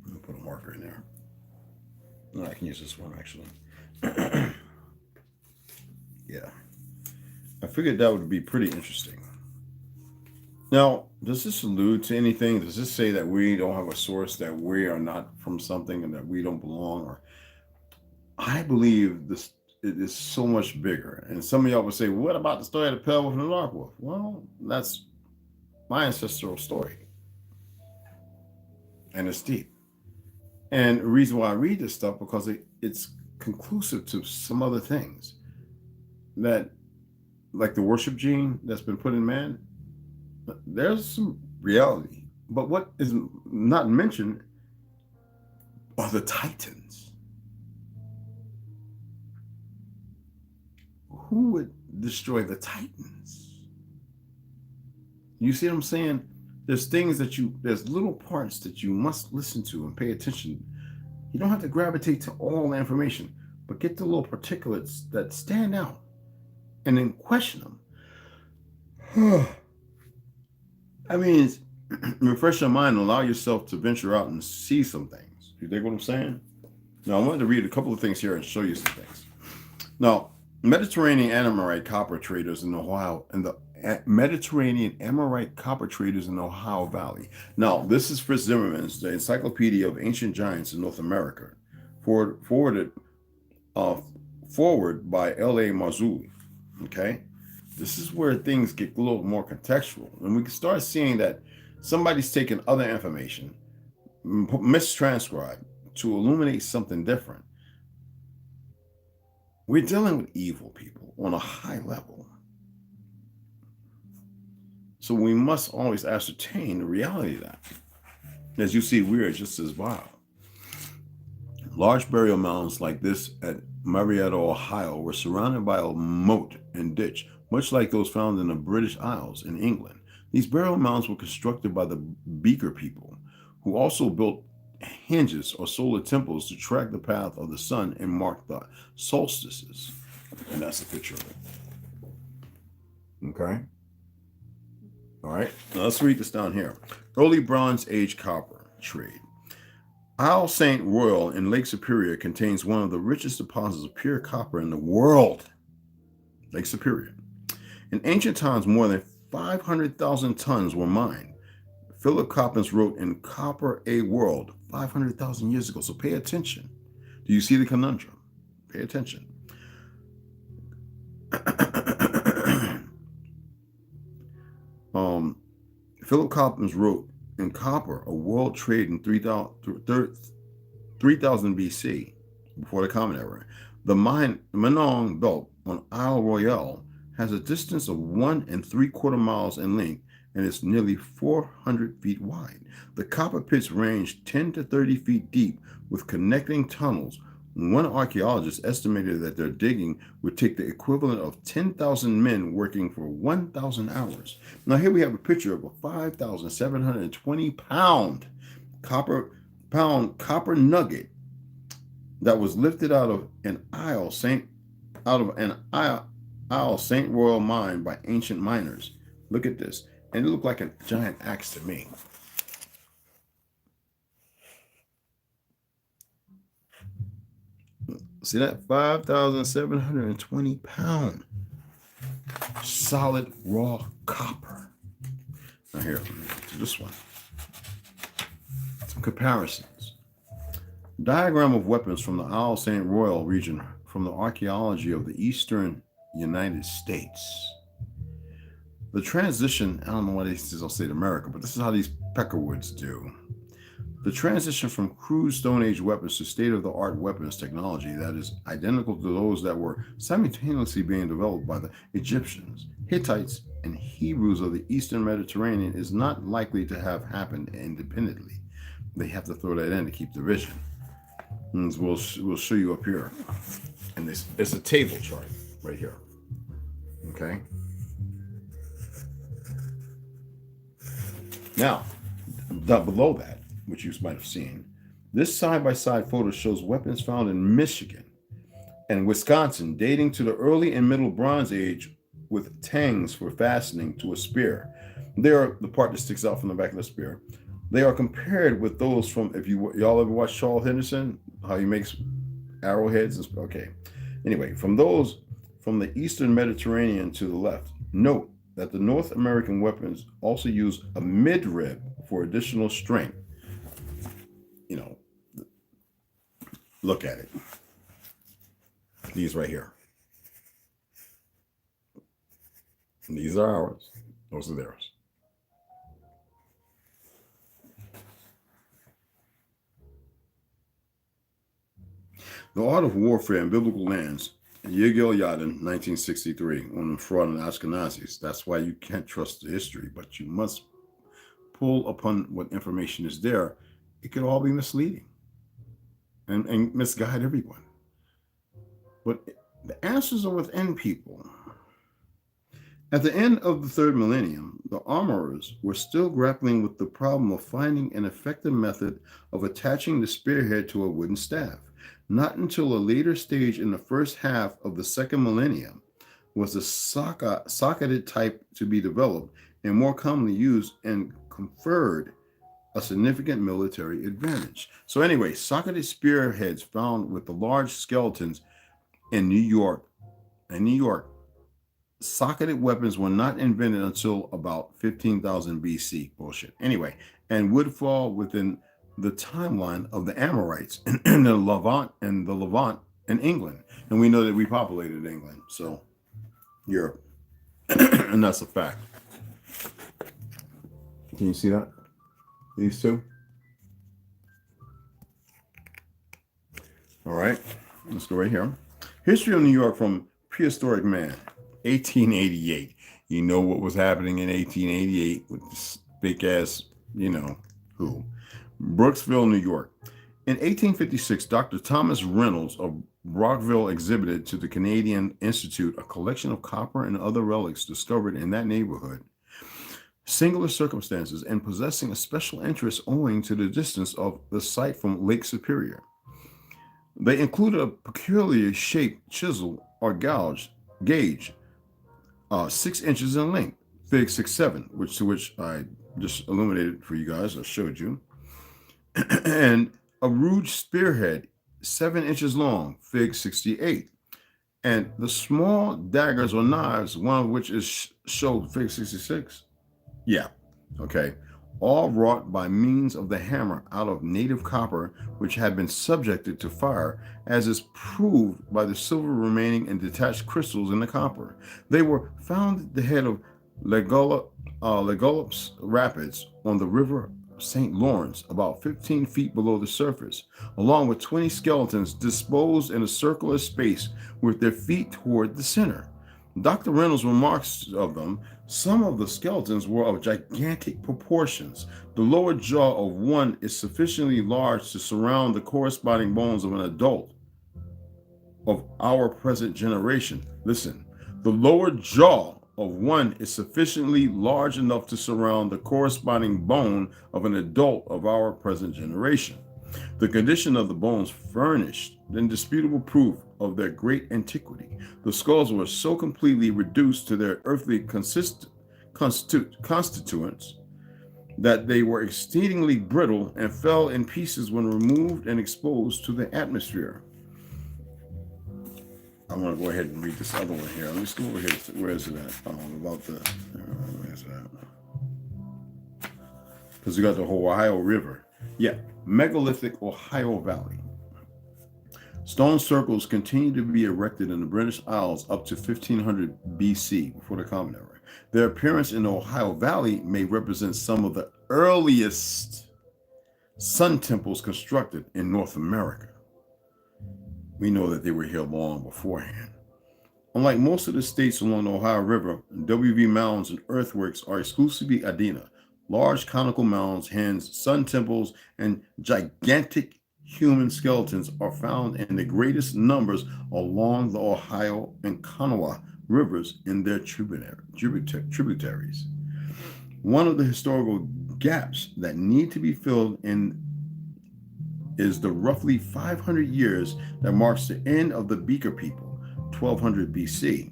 me put a marker in there. No, I can use this one actually. Yeah. I figured that would be pretty interesting. Now, does this allude to anything? Does this say that we don't have a source, that we are not from something and that we don't belong? Or I believe this it is so much bigger. And some of y'all would say, well, what about the story of the pale wolf and the dark wolf? Well, that's my ancestral story. And it's deep. And the reason why I read this stuff, because it's conclusive to some other things that, like the worship gene that's been put in man, there's some reality. But what is not mentioned are the titans. Who would destroy the titans? You see what I'm saying? There's things that there's little parts that you must listen to and pay attention. You don't have to gravitate to all the information, but get the little particulates that stand out and then question them. I mean, refresh your mind and allow yourself to venture out and see some things. You dig what I'm saying? Now, I wanted to read a couple of things here and show you some things. Now, Mediterranean Amorite copper traders in Ohio, in the Mediterranean Amorite copper traders in the Ohio Valley. Now, this is Fritz Zimmerman's The Encyclopedia of Ancient Giants in North America, forwarded by L.A. Marzulli. Okay? This is where things get a little more contextual. And we can start seeing that somebody's taking other information, mistranscribed, to illuminate something different. We're dealing with evil people on a high level. So we must always ascertain the reality of that. As you see, we are just as vile. Large burial mounds like this at Marietta, Ohio, were surrounded by a moat and ditch, much like those found in the British Isles in England. These burial mounds were constructed by the Beaker people, who also built hinges or solar temples to track the path of the sun and mark the solstices. And that's a picture of it. Okay. All right. Now let's read this down here. Early Bronze Age copper trade. Isle St. Royal in Lake Superior contains one of the richest deposits of pure copper in the world. Lake Superior. In ancient times, more than 500,000 tons were mined. Philip Coppens wrote in Copper A World 500,000 years ago. So pay attention. Do you see the conundrum? Pay attention. Philip Coppens wrote in Copper A World Trade in 3000 BC, before the Common Era. The Meinong Belt on Isle Royale has a distance of 1 3/4 miles in length and is nearly 400 feet wide. The copper pits range 10 to 30 feet deep with connecting tunnels. One archaeologist estimated that their digging would take the equivalent of 10,000 men working for 1,000 hours. Now here we have a picture of a 5,720 pound copper nugget that was lifted out of an Isle St. Royal mine by ancient miners. Look at this. And it looked like a giant axe to me. See that? 5,720 pound solid raw copper. Now here, to this one. Some comparisons. Diagram of weapons from the Isle St. Royal region from the archaeology of the eastern United States. The transition, I don't know why they still say America, but this is how these peckerwoods do. The transition from crude Stone Age weapons to state-of-the-art weapons technology that is identical to those that were simultaneously being developed by the Egyptians, Hittites, and Hebrews of the Eastern Mediterranean is not likely to have happened independently. They have to throw that in to keep the vision. And we'll show you up here. And it's a table chart right here. Okay? Now, below that, which you might have seen, this side-by-side photo shows weapons found in Michigan and Wisconsin dating to the early and middle Bronze Age with tangs for fastening to a spear. They are the part that sticks out from the back of the spear. They are compared with those from, if y'all ever watched Charles Henderson, how he makes arrowheads. Okay. Anyway, from those from the Eastern Mediterranean to the left, note that the North American weapons also use a midrib for additional strength. You know, look at it. These right here. And these are ours. Those are theirs. The Art of Warfare in Biblical Lands, Yigal Yadin, 1963, on the fraud and Ashkenazis. That's why you can't trust the history, but you must pull upon what information is there, it could all be misleading and misguide everyone. But the answers are within people. At the end of the third millennium, the armorers were still grappling with the problem of finding an effective method of attaching the spearhead to a wooden staff. Not until a later stage in the first half of the second millennium was the socketed type to be developed and more commonly used, and conferred a significant military advantage. So anyway, socketed spearheads found with the large skeletons in New York. Socketed weapons were not invented until about 15,000 BC. Bullshit. Anyway, and would fall within the timeline of the Amorites in the Levant and England. And we know that we populated England, so Europe. And that's a fact. Can you see that? These two? All right, let's go right here. History of New York from Prehistoric Man, 1888. You know what was happening in 1888 with this big ass, who? Brooksville, New York. In 1856, Dr. Thomas Reynolds of Brockville exhibited to the Canadian Institute a collection of copper and other relics discovered in that neighborhood. Singular circumstances and possessing a special interest owing to the distance of the site from Lake Superior. They included a peculiarly shaped chisel or gauge, 6 inches in length, Fig 6'7", which I just illuminated for you guys, I showed you, and a rude spearhead, 7 inches long, Fig 68, and the small daggers or knives, one of which is showed Fig 66. Yeah, okay. All wrought by means of the hammer out of native copper, which had been subjected to fire, as is proved by the silver remaining in detached crystals in the copper. They were found at the head of Legolop's Rapids on the river St. Lawrence, about 15 feet below the surface, along with 20 skeletons disposed in a circular space with their feet toward the center. Dr. Reynolds remarks of them, some of the skeletons were of gigantic proportions. The lower jaw of one is sufficiently large to surround the corresponding bones of an adult of our present generation. Listen, the lower jaw of one is sufficiently large enough to surround the corresponding bone of an adult of our present generation. The condition of the bones furnished indisputable proof of their great antiquity. The skulls were so completely reduced to their earthly constituents that they were exceedingly brittle and fell in pieces when removed and exposed to the atmosphere. I'm going to go ahead and read this other one here. Let me go over here. Where is it at? Where is it at? Because we got the Ohio River. Yeah, megalithic Ohio Valley. Stone circles continue to be erected in the British Isles up to 1500 BC, before the Common Era. Their appearance in the Ohio Valley may represent some of the earliest sun temples constructed in North America. We know that they were here long beforehand. Unlike most of the states along the Ohio River, WV mounds and earthworks are exclusively Adena. Large conical mounds, hens, sun temples, and gigantic human skeletons are found in the greatest numbers along the Ohio and Kanawha rivers in their tributaries. One of the historical gaps that need to be filled in is the roughly 500 years that marks the end of the Beaker people, 1200 BC,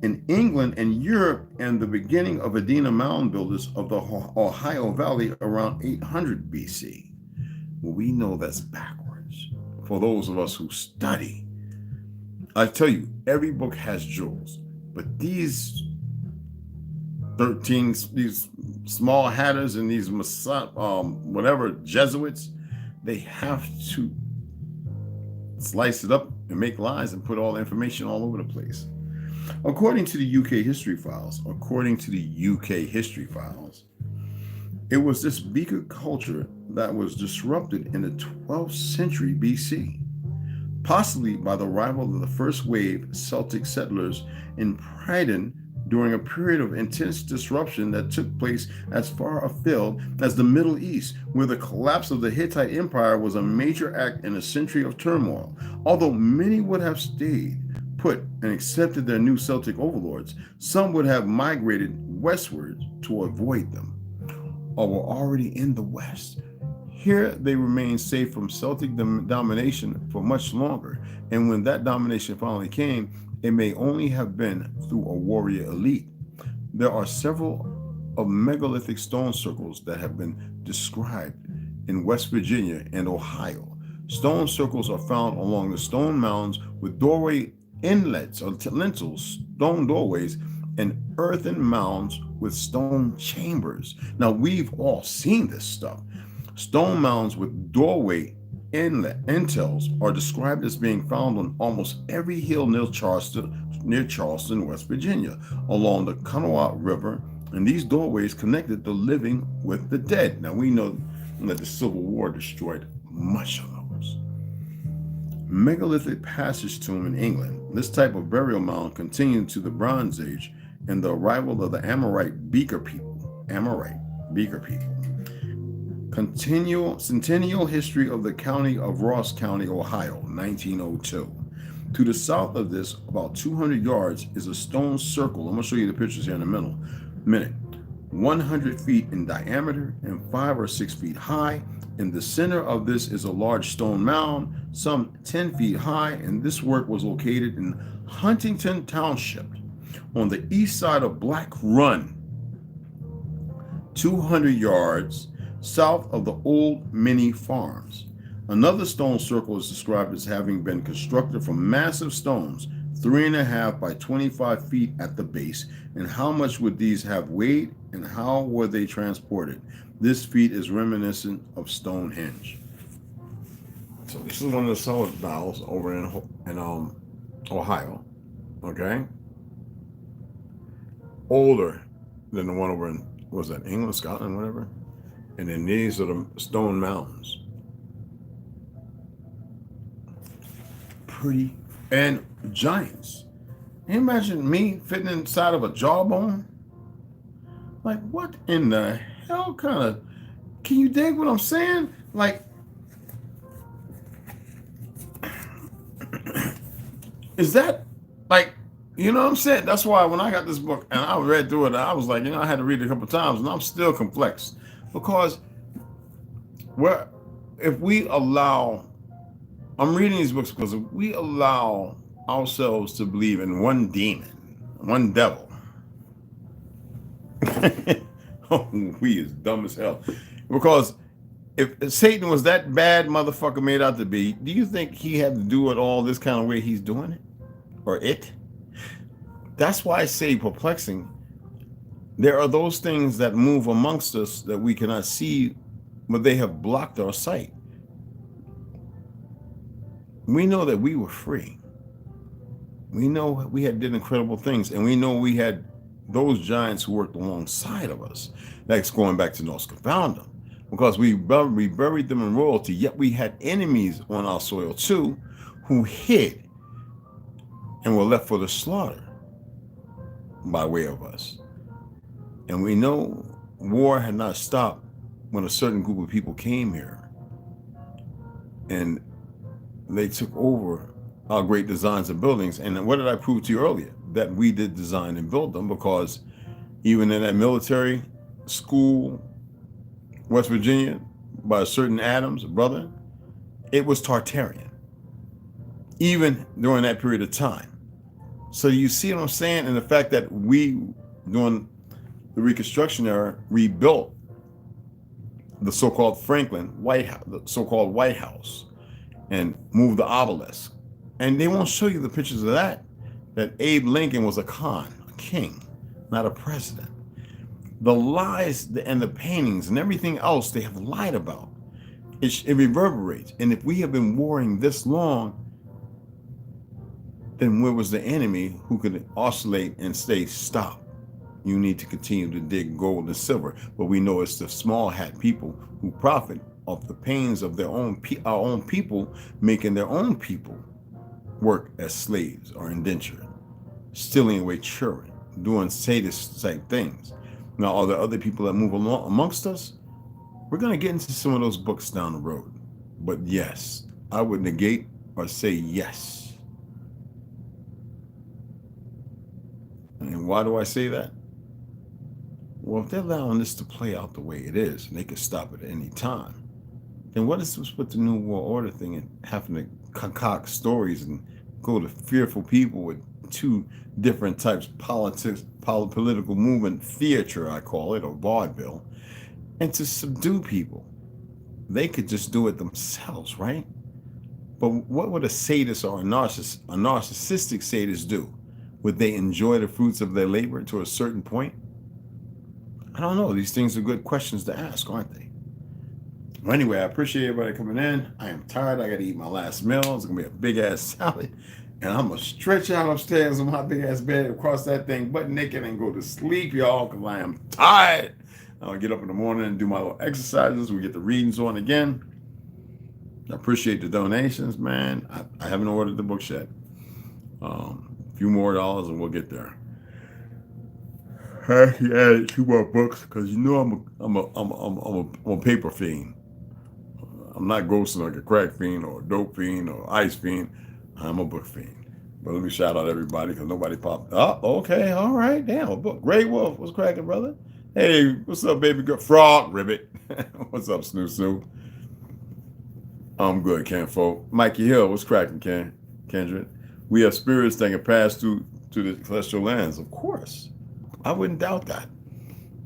in England and Europe, and the beginning of Adena mound builders of the Ohio Valley around 800 BC. Well, we know that's backwards for those of us who study. I tell you, every book has jewels, but these 13, these small hatters and these whatever Jesuits, they have to slice it up and make lies and put all the information all over the place. According to the UK history files, it was this Beaker culture that was disrupted in the 12th century BC, possibly by the arrival of the first wave Celtic settlers in Pryden during a period of intense disruption that took place as far afield as the Middle East, where the collapse of the Hittite Empire was a major act in a century of turmoil. Although many would have stayed put and accepted their new Celtic overlords, some would have migrated westward to avoid them, or were already in the West. Here they remained safe from Celtic domination for much longer, and when that domination finally came, it may only have been through a warrior elite. There are several of megalithic stone circles that have been described in West Virginia and Ohio. Stone circles are found along the stone mounds with doorway inlets or lintels, stone doorways, and earthen mounds with stone chambers. Now, we've all seen this stuff. Stone mounds with doorway intels are described as being found on almost every hill near Charleston, West Virginia, along the Kanawha River, and these doorways connected the living with the dead. Now, we know that the Civil War destroyed much of those. Megalithic passage tomb in England. This type of burial mound continued to the Bronze Age and the arrival of the Amorite Beaker people. Centennial history of the county of Ross County, Ohio, 1902. To the south of this, about 200 yards, is a stone circle. I'm going to show you the pictures here in a minute. 100 feet in diameter and 5 or 6 feet high. In the center of this is a large stone mound, some 10 feet high, and this work was located in Huntington Township on the east side of Black Run, 200 yards south of the old Mini Farms. Another stone circle is described as having been constructed from massive stones, 3.5 by 25 feet at the base. And how much would these have weighed, and how were they transported? This feat is reminiscent of Stonehenge. So this is one of the solid valves over in Ohio, okay? Older than the one over in, what was that, England, Scotland, whatever? And then these are the stone mountains. Pretty, and giants. Can you imagine me fitting inside of a jawbone? Like, what in the hell kind of, can you dig what I'm saying? Like, is that, like, you know what I'm saying? That's why when I got this book and I read through it, I was like, I had to read it a couple of times, and I'm still complex. Because if we allow, I'm reading these books because if we allow ourselves to believe in one demon, one devil, we is dumb as hell. Because if Satan was that bad motherfucker made out to be, do you think he had to do it all this kind of way he's doing it? Or it? That's why I say perplexing. There are those things that move amongst us that we cannot see, but they have blocked our sight. We know that we were free. We know we had did incredible things, and we know we had those giants who worked alongside of us. That's going back to Nos Confoundum, because we buried them in royalty, yet we had enemies on our soil too, who hid and were left for the slaughter by way of us. And we know war had not stopped when a certain group of people came here and they took over our great designs and buildings. And what did I prove to you earlier? That we did design and build them, because even in that military school, West Virginia, by a certain Adams, brother, it was Tartarian, even during that period of time. So you see what I'm saying? And the fact that we, during the Reconstruction era, rebuilt the so-called Franklin White House, the so-called White House, and moved the obelisk. And they won't show you the pictures of that Abe Lincoln was a Khan, a king, not a president. The lies and the paintings and everything else they have lied about, it reverberates. And if we have been warring this long, then where was the enemy who could oscillate and say, stop? You need to continue to dig gold and silver. But we know it's the small hat people who profit off the pains of their own, our own people, making their own people work as slaves or indentured, stealing away children, doing sadist type things. Now, are there other people that move along amongst us? We're going to get into some of those books down the road. But yes, I would negate or say yes. And why do I say that? Well, if they're allowing this to play out the way it is, and they can stop it at any time, then what is this with the New World Order thing and having to concoct stories and go to fearful people with two different types of political movement theater, I call it, or vaudeville, and to subdue people? They could just do it themselves, right? But what would a sadist or a narcissistic sadist do? Would they enjoy the fruits of their labor to a certain point? I don't know. These things are good questions to ask, aren't they? Well, anyway, I appreciate everybody coming in. I am tired. I got to eat my last meal. It's going to be a big-ass salad. And I'm going to stretch out upstairs on my big-ass bed, across that thing butt naked, and go to sleep, y'all, because I am tired. I'll get up in the morning and do my little exercises. We get the readings on again. I appreciate the donations, man. I haven't ordered the books yet. A few more dollars and we'll get there. I actually added 2 more books because you know I'm a paper fiend. I'm not ghosting like a crack fiend or a dope fiend or ice fiend. I'm a book fiend. But let me shout out everybody because nobody popped. Oh, okay, all right, damn, a book. Grey Wolf, what's cracking, brother? Hey, what's up, baby girl? Frog Ribbit. What's up, Snoo Snoo? I'm good, Ken Folk. Mikey Hill, what's cracking, Kendrick? We have spirits that can pass through to the celestial lands, of course. I wouldn't doubt that.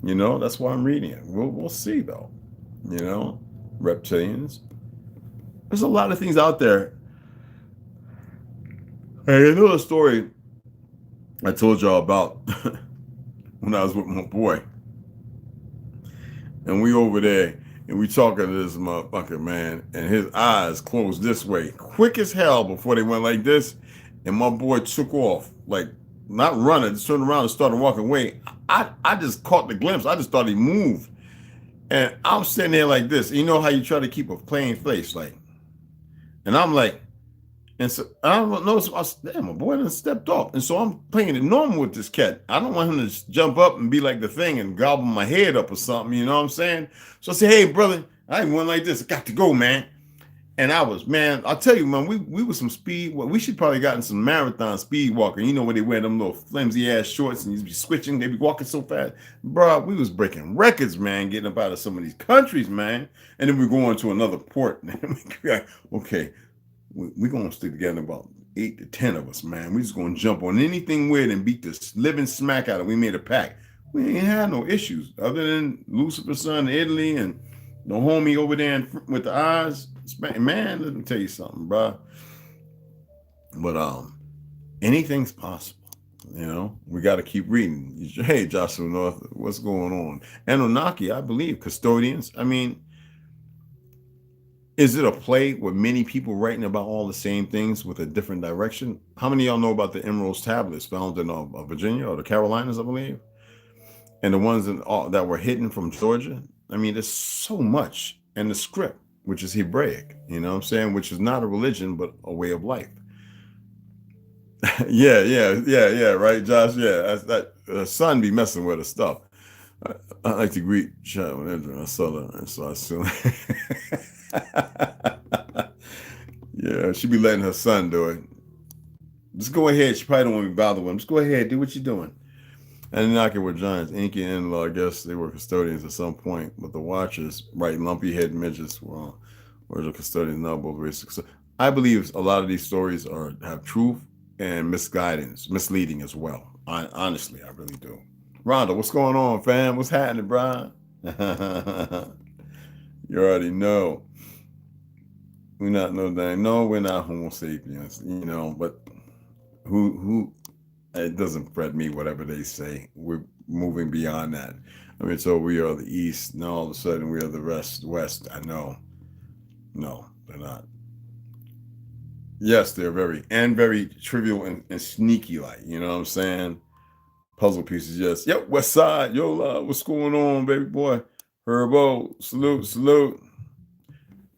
You know, that's why I'm reading it. We'll see, though. You know, reptilians. There's a lot of things out there. Hey, you know the story I told y'all about when I was with my boy. And we over there, and we talking to this motherfucker, man, and his eyes closed this way, quick as hell before they went like this. And my boy took off, like, not running, just turned around and started walking away. I just caught the glimpse. I just thought he moved. And I'm sitting there like this. You know how you try to keep a plain face, like, and I'm like, and so I don't know. So damn, my boy done stepped off. And so I'm playing it normal with this cat. I don't want him to just jump up and be like the thing and gobble my head up or something. You know what I'm saying? So I say, hey, brother, I ain't one like this. I got to go, man. And I was, man, I'll tell you, man, we were some speed. Well, we should probably gotten some marathon speed walking. You know, when they wear them little flimsy ass shorts and you be switching, they be walking so fast. Bro, we was breaking records, man, getting up out of some of these countries, man. And then we're going to another port. Okay, we're going to stick together about 8 to 10 of us, man. We just going to jump on anything weird and beat this living smack out of it. We made a pact. We ain't had no issues other than Lucifer's son in Italy and the homie over there with the eyes. Man, let me tell you something, bro. But anything's possible. You know, we got to keep reading. Hey, Joshua North, what's going on? Anunnaki, I believe, custodians. I mean, is it a play with many people writing about all the same things with a different direction? How many of y'all know about the Emerald tablets found in Virginia or the Carolinas, I believe? And the ones that were hidden from Georgia? I mean, there's so much. And the script, which is Hebraic, you know what I'm saying? Which is not a religion, but a way of life. yeah, right, Josh? Yeah, that son be messing with her stuff. I like to greet Chad when I saw her, and so I assume. Yeah, she be letting her son do it. Just go ahead. She probably don't want to be bothered with him. Just go ahead, do what you're doing. And Knocker were giants. Inky and in-law, I guess they were custodians at some point, but the Watchers, right, lumpy head midgets were the custodians, now both races. I believe a lot of these stories have truth and misleading as well. Honestly, I really do. Rhonda, what's going on, fam? What's happening, Brian? You already know. We're not we're not Homo sapiens, you know, but who it doesn't fret me, whatever they say. We're moving beyond that. I mean, so we are the East, and all of a sudden we are the West. I know. No, they're not. Yes, they're very trivial and sneaky, like, you know what I'm saying? Puzzle pieces, yes. Yep, West Side, yo, what's going on, baby boy? Herbo, salute.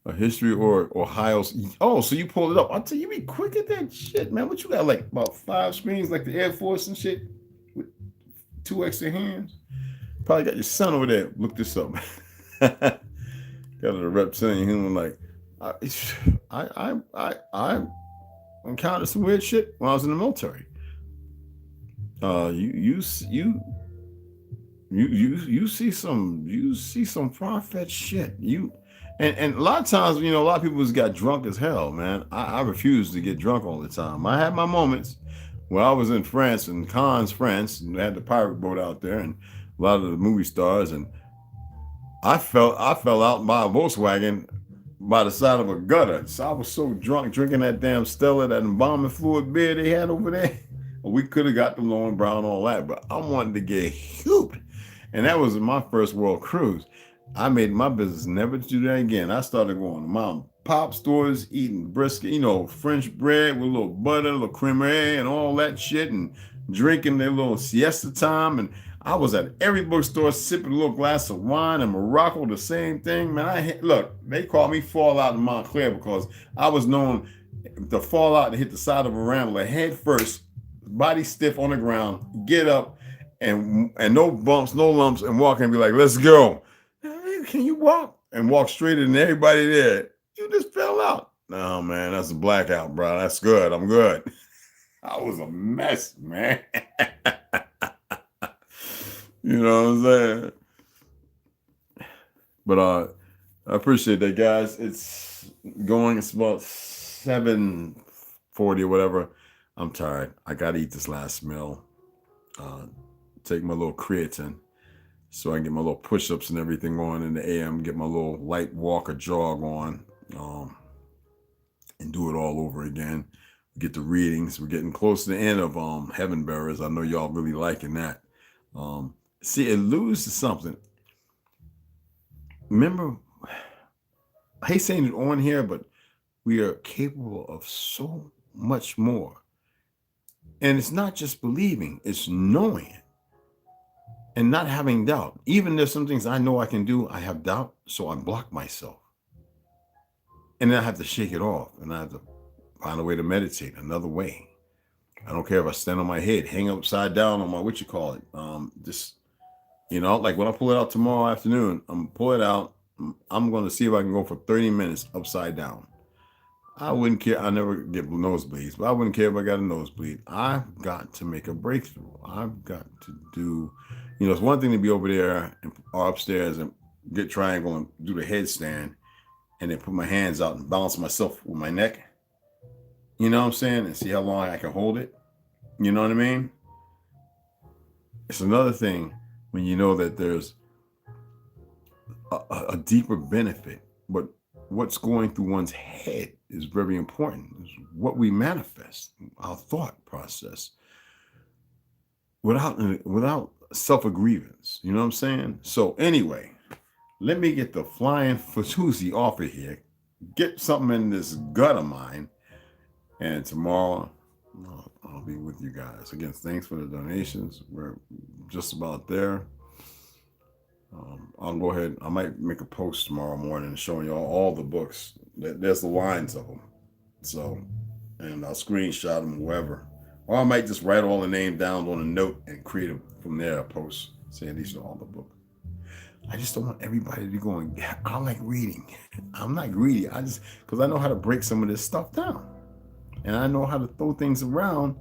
A history or Ohio. Oh, so you pulled it up. I'll tell you, be quick at that shit, man. What you got, like about 5 screens, like the Air Force and shit? 2 extra hands. Probably got your son over there. Look this up. Got a reptilian human like I encountered some weird shit when I was in the military. You see some far-fetched shit. And a lot of times, a lot of people just got drunk as hell, man. I refuse to get drunk all the time. I had my moments when I was in France, in Cannes, France, and they had the pirate boat out there and a lot of the movie stars, and I fell out by a Volkswagen by the side of a gutter. So I was so drunk drinking that damn Stella, that embalming fluid beer they had over there. We could have got the low and brown, all that, but I wanted to get hooped. And that was my first world cruise. I made my business never to do that again. I started going to mom and pop stores, eating brisket, French bread with a little butter, a little creamer, and all that shit, and drinking their little siesta time. And I was at every bookstore sipping a little glass of wine. In Morocco, the same thing, man. Look, they called me Fallout in Montclair because I was known to fall out and hit the side of a rambler head first, body stiff on the ground, get up, and no bumps, no lumps, and walk and be like, let's go. Can you walk? And walk straight in everybody there. You just fell out. No, man, that's a blackout, bro. That's good. I'm good. I was a mess, man. You know what I'm saying? But I appreciate that, guys. It's about 7:40 or whatever. I'm tired. I got to eat this last meal. Take my little creatine so I can get my little push-ups and everything on in the AM, get my little light walk or jog on, and do it all over again. Get the readings. We're getting close to the end of Heaven Bearers. I know y'all really liking that. See, it alludes to something. Remember, I hate saying it on here, but we are capable of so much more. And it's not just believing, it's knowing it. And not having doubt. Even there's some things I know I can do, I have doubt, so I block myself. And then I have to shake it off, and I have to find a way to meditate, another way. I don't care if I stand on my head, hang upside down on my, like when I pull it out tomorrow afternoon, I'm gonna pull it out. I'm going to see if I can go for 30 minutes upside down. I wouldn't care. I never get nosebleeds, but I wouldn't care if I got a nosebleed. I've got to make a breakthrough. I've got to do, it's one thing to be over there or upstairs and get triangle and do the headstand and then put my hands out and balance myself with my neck. You know what I'm saying? And see how long I can hold it. You know what I mean? It's another thing when you know that there's a deeper benefit, but what's going through one's head is very important. It's what we manifest, our thought process, without self-aggrievance. You know what I'm saying? So anyway, let me get the flying fatoozy off of here, get something in this gut of mine, and tomorrow I'll be with you guys. Again, thanks for the donations. We're just about there. I'll go ahead. I might make a post tomorrow morning showing y'all all the books. There's the lines of them. So, and I'll screenshot them wherever. Or I might just write all the names down on a note and create from there a post saying these are all the books. I just don't want everybody to go and, I like reading. I'm not greedy. Because I know how to break some of this stuff down. And I know how to throw things around.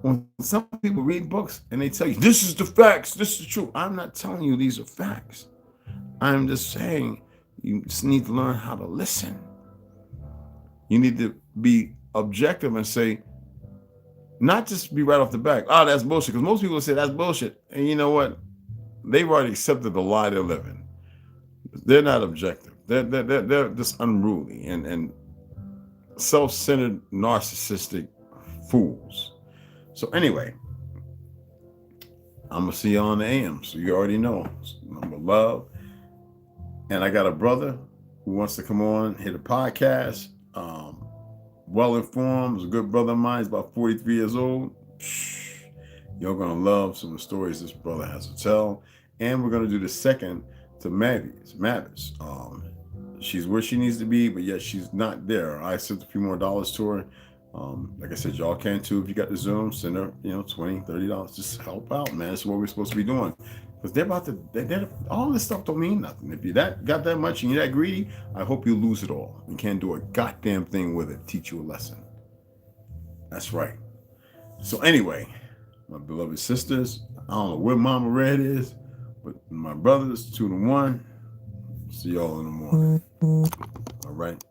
When some people read books and they tell you, this is the facts, this is true. I'm not telling you these are facts. I'm just saying you just need to learn how to listen. You need to be objective and say, not just be right off the back, that's bullshit. Because most people say that's bullshit. And you know what? They've already accepted the lie they're living. They're not objective. They're just unruly and self-centered, narcissistic fools. So anyway, I'm going to see you on the AM. So you already know. Number love. And I got a brother who wants to come on, hit a podcast. Well-informed. He's a good brother of mine. He's about 43 years old. You're going to love some of the stories this brother has to tell. And we're going to do the second to Mavis. She's where she needs to be, but yet she's not there. I sent a few more dollars to her. Like I said, y'all can too. If you got the Zoom, send her, $20, $30. Just help out, man. That's what we're supposed to be doing. Because they're about to, all this stuff don't mean nothing. If you got that much and you're that greedy, I hope you lose it all and can't do a goddamn thing with it. Teach you a lesson. That's right. So anyway, my beloved sisters, I don't know where Mama Red is, but my brothers, 2 to 1. See y'all in the morning. All right.